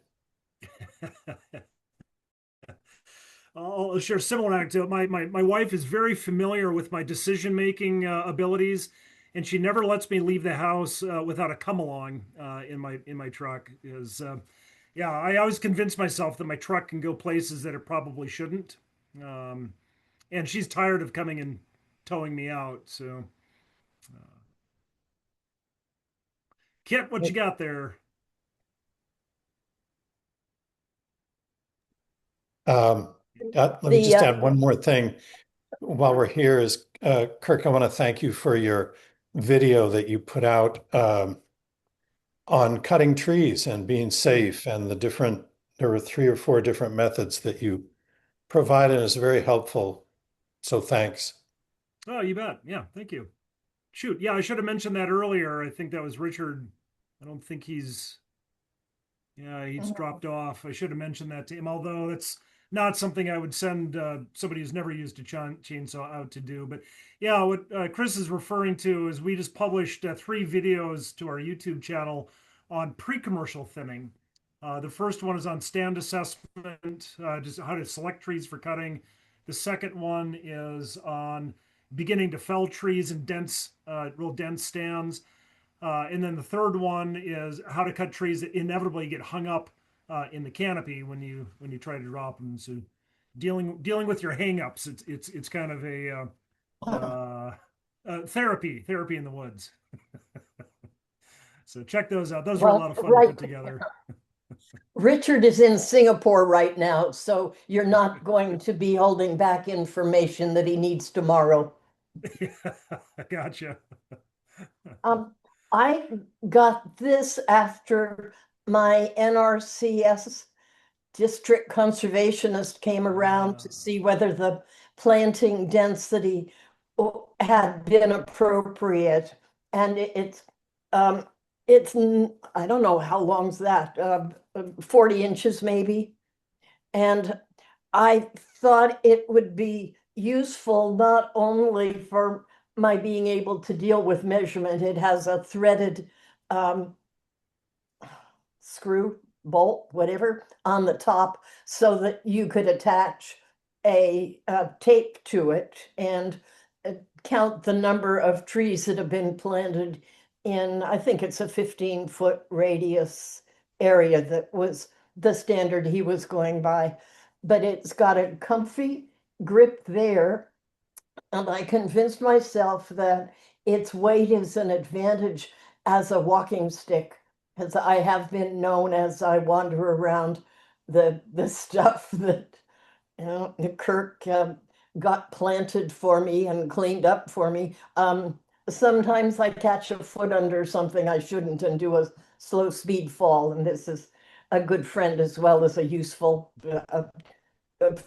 I'll share a similar anecdote. My wife is very familiar with my decision-making abilities, and she never lets me leave the house without a come-along in my truck. Yeah, I always convince myself that my truck can go places that it probably shouldn't. And she's tired of coming and towing me out. So, Kit, what you got there? Let me just add one more thing while we're here is, Kirk, I want to thank you for your video that you put out on cutting trees and being safe, and there were 3 or 4 different methods that you provided. Is very helpful. So thanks. Oh, you bet. Yeah, thank you. Shoot, yeah, I should have mentioned that earlier. I think that was Richard. I don't think he's dropped off. I should have mentioned that to him, although that's not something I would send somebody who's never used a chainsaw out to do. But yeah, what Chris is referring to is we just published 3 videos to our YouTube channel on pre-commercial thinning. The first one is on stand assessment, just how to select trees for cutting. The second one is on beginning to fell trees in real dense stands. And then the third one is how to cut trees that inevitably get hung up in the canopy when you try to drop them. So dealing with your hangups, it's kind of a therapy in the woods. So check those out. Those are a lot of fun to put together. Richard is in Singapore right now, so you're not going to be holding back information that he needs tomorrow. Gotcha. I got this after my NRCS district conservationist came around to see whether the planting density had been appropriate. And it's I don't know how long's that, 40 inches maybe. And I thought it would be useful not only for my being able to deal with measurement. It has a threaded screw, bolt, whatever, on the top so that you could attach a tape to it and count the number of trees that have been planted in, I think it's a 15-foot radius area that was the standard he was going by. But it's got a comfy grip there. And I convinced myself that its weight is an advantage as a walking stick, because I have been known as I wander around the stuff that Kirk got planted for me and cleaned up for me. Sometimes I catch a foot under something I shouldn't and do a slow speed fall, and this is a good friend as well as a useful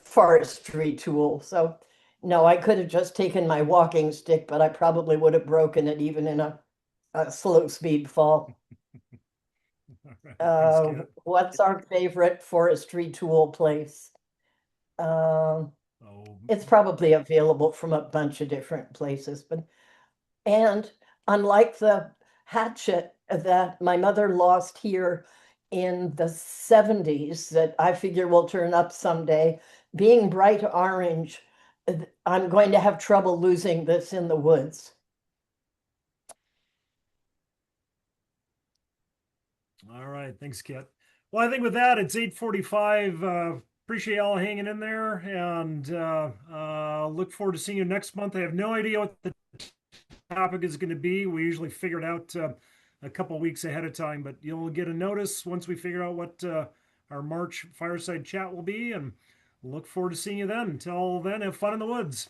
forestry tool. So no, I could have just taken my walking stick, but I probably would have broken it even in a slow speed fall. What's our favorite forestry tool place? It's probably available from a bunch of different places, and unlike the hatchet that my mother lost here in the 70s that I figure will turn up someday, being bright orange, I'm going to have trouble losing this in the woods. All right. Thanks, Kit. Well, I think with that, it's 8:45. Appreciate y'all hanging in there, and look forward to seeing you next month. I have no idea what the topic is going to be. We usually figure it out a couple weeks ahead of time, but you'll get a notice once we figure out what our March fireside chat will be, and look forward to seeing you then. Until then, have fun in the woods.